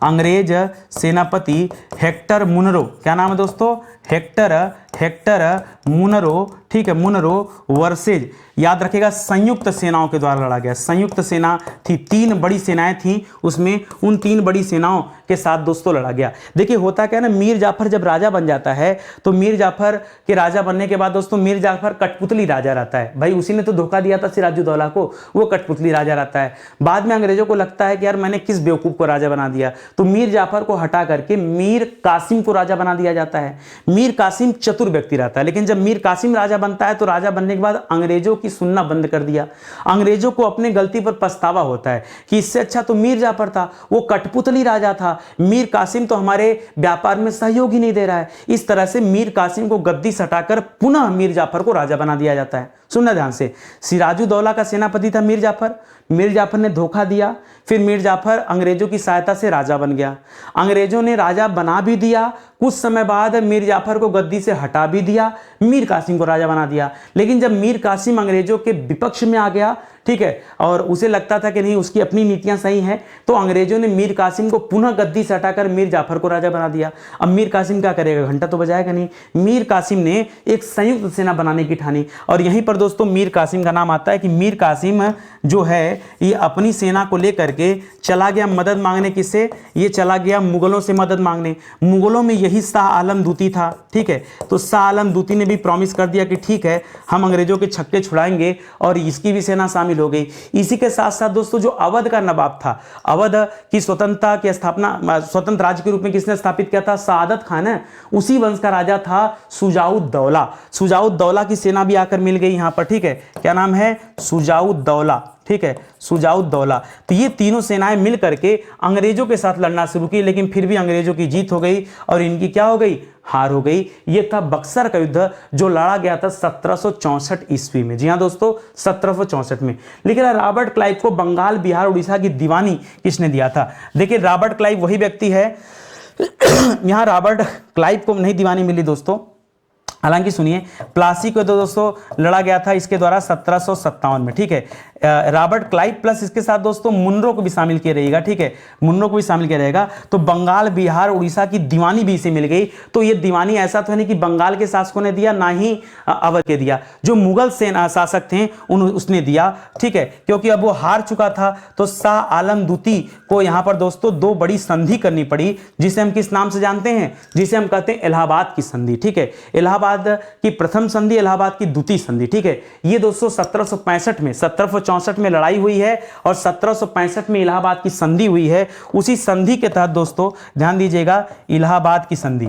अंग्रेज सेनापति हेक्टर मुनरो, क्या नाम है दोस्तों? हेक्टर मुनरो, ठीक है, मुनरो वर्सेज, याद रखिएगा संयुक्त सेनाओं के द्वारा लड़ा गया। संयुक्त सेना थी, 3 बड़ी सेनाएं थी, उसमें उन 3 बड़ी सेनाओं के साथ दोस्तों लड़ा गया। देखिए होता क्या है ना, मीर जाफर जब राजा बन जाता है तो मीर जाफर के राजा बनने के बाद दोस्तों मीर जाफर कठपुतली राजा रहता है। भाई उसी ने तो धोखा दिया था सिराजुद्दौला को, वो कठपुतली राजा रहता है। बाद में अंग्रेजों को लगता है कि यार मैंने किस बेवकूफ को राजा बना दिया, तो मीर जाफर को हटा करके मीर कासिम को राजा बना दिया जाता है। मीर कासिम चतुर व्यक्ति रहता है। लेकिन जब मीर कासिम राजा बनता है तो राजा बनने के बाद अंग्रेजों की सुनना बंद कर दिया। अंग्रेजों को अपने गलती पर पछतावा होता है कि इससे अच्छा तो मीर जाफर था, वो कठपुतली राजा था, मीर कासिम तो हमारे व्यापार में सहयोग ही नहीं दे रहा है। इस तरह से मीर कासिम को गद्दी से हटाकर पुनः मीर जाफर को राजा बना दिया जाता है। सुनना ध्यान से, सिराजुद्दौला का सेनापति था मीर जाफर। मीर जाफर ने धोखा दिया, फिर मीर जाफर अंग्रेजों की सहायता से राजा बन गया। अंग्रेजों ने राजा बना भी दिया, कुछ समय बाद मीर जाफर को गद्दी से हटा भी दिया, मीर कासिम को राजा बना दिया। लेकिन जब मीर कासिम अंग्रेजों के विपक्ष में आ गया, ठीक है, और उसे लगता था कि नहीं उसकी अपनी नीतियां सही हैं, तो अंग्रेजों ने मीर कासिम को पुनः गद्दी से हटाकर मीर जाफर को राजा बना दिया। अब मीर कासिम क्या करेगा, घंटा तो बजाएगा नहीं। मीर कासिम ने एक संयुक्त सेना बनाने की ठानी, और यहीं पर दोस्तों मीर कासिम का नाम आता है कि मीर कासिम जो है ये अपनी सेना को लेकर के चला गया मदद मांगने। किससे? ये चला गया मुगलों से मदद मांगने। मुगलों में यही शाह आलम दूती था, ठीक है, तो शाह आलम दूती ने भी प्रॉमिस कर दिया कि ठीक है हम अंग्रेजों के छक्के छुड़ाएंगे, और इसकी भी सेना शामिल हो गई। इसी के साथ साथ दोस्तों जो अवध का नवाब था, अवध की स्वतंत्रता की स्थापना स्वतंत्र राज्य के रूप में किसने स्थापित किया था? सादत खान है, उसी वंश का राजा था शुजाउद्दौला। शुजाउद्दौला की सेना भी आकर मिल गई यहां पर, ठीक है, क्या नाम है? शुजाउद्दौला, ठीक है, शुजाउद्दौला। तो ये तीनों सेनाएं मिल करके अंग्रेजों के साथ लड़ना शुरू की, लेकिन फिर भी अंग्रेजों की जीत हो गई और इनकी क्या हो गई? हार हो गई। ये था बक्सर का युद्ध जो लड़ा गया था 1764 ईस्वी में। जी हां दोस्तों, 1764 में। लेकिन रॉबर्ट क्लाइव को बंगाल, बिहार, उड़ीसा की दीवानी किसने दिया था? देखिए रॉबर्ट क्लाइव वही व्यक्ति है यहां रॉबर्ट क्लाइव को नहीं दीवानी मिली दोस्तों, हालांकि सुनिए प्लासी को तो दोस्तों लड़ा गया था इसके द्वारा 1757 में, ठीक है। रॉबर्ट क्लाइव प्लस इसके साथ दोस्तों मुनरो को भी शामिल किया रहेगा, ठीक है, मुनरो को भी शामिल किया रहेगा। तो बंगाल, बिहार, उड़ीसा की दीवानी भी इसे मिल गई। तो ये दीवानी ऐसा तो नहीं कि बंगाल के शासकों ने दिया, ना ही अवध के दिया, जो मुगल सेना शासक थे उसने दिया, ठीक है, क्योंकि अब वो हार चुका था। तो शाह आलम दूती को यहां पर दोस्तों दो बड़ी संधि करनी पड़ी, जिसे हम किस नाम से जानते हैं? जिसे हम कहते हैं इलाहाबाद की संधि, ठीक है। इलाहाबाद की प्रथम संधि, इलाहाबाद की द्वितीय संधि, ठीक है। ये दोस्तों 1764 में लड़ाई हुई है और 1765 में इलाहाबाद की संधि हुई है। उसी संधि के तहत दोस्तों ध्यान दीजिएगा, इलाहाबाद की संधि,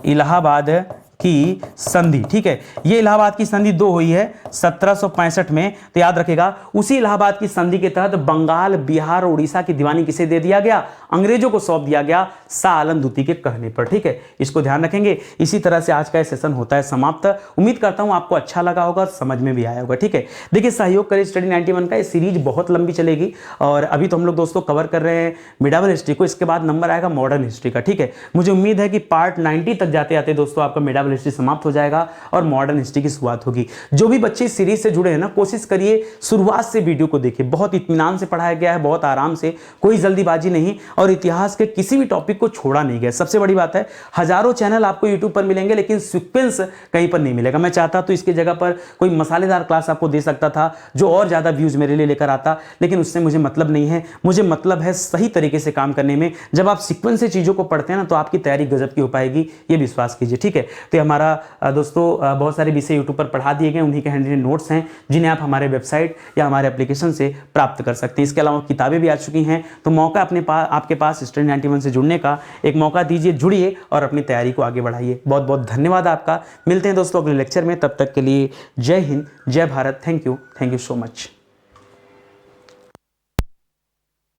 इलाहाबाद की संधि, ठीक है, ये इलाहाबाद की संधि दो हुई है 1765 में। तो याद रखेगा उसी इलाहाबाद की संधि के तहत बंगाल, बिहार, उड़ीसा की दीवानी किसे दे दिया गया? अंग्रेजों को सौंप दिया गया शाह आलम दूती के कहने पर, ठीक है। इसको ध्यान रखेंगे। इसी तरह से आज का सेशन होता है समाप्त। उम्मीद करता हूं आपको अच्छा लगा होगा और समझ में भी आया होगा, ठीक है। देखिए सहयोग करें स्टडी 91 का ये सीरीज बहुत लंबी चलेगी, और अभी तो हम लोग दोस्तों कवर कर रहे हैं मिडावल हिस्ट्री को, इसके बाद नंबर आएगा मॉडर्न हिस्ट्री का, ठीक है। मुझे उम्मीद है कि पार्ट 90 तक जाते जाते दोस्तों आपका मिडावल हिस्ट्री समाप्त हो जाएगा और मॉडर्न हिस्ट्री की शुरुआत होगी। जो भी बच्चे इस सीरीज से जुड़े हैं ना, कोशिश करिए शुरुआत से वीडियो को देखिए। बहुत इत्मीनान से पढ़ाया गया है, बहुत आराम से, कोई जल्दीबाजी नहीं, और इतिहास के किसी भी टॉपिक को छोड़ा नहीं गया। सबसे बड़ी बात है हजारों चैनल आपको यूट्यूब पर मिलेंगे, लेकिन सीक्वेंस कहीं पर नहीं मिलेगा। मैं चाहता तो इसकी जगह पर कोई मसालेदार क्लास आपको दे सकता था जो और ज्यादा व्यूज मेरे लिए लेकर आता, लेकिन उससे मुझे मतलब नहीं है। मुझे मतलब है सही तरीके से काम करने में। जब आप सीक्वेंस से चीजों को पढ़ते हैं ना, तो आपकी तैयारी गजब की हो पाएगी, ये विश्वास कीजिए, ठीक है। तो हमारा दोस्तों बहुत सारे विषय यूट्यूब पर पढ़ा दिए गए, उन्हीं के हैंड नोट्स हैं जिन्हें आप हमारे वेबसाइट या हमारे एप्लीकेशन से प्राप्त कर सकते हैं। इसके अलावा किताबें भी आ चुकी हैं, तो मौका आपके पास स्टडी 91 से जुड़ने का एक मौका दीजिए, जुड़िए और अपनी तैयारी को आगे बढ़ाइए। बहुत बहुत धन्यवाद आपका। मिलते हैं दोस्तों अगले लेक्चर में, तब तक के लिए जय हिंद, जय Bharat. Thank you so much.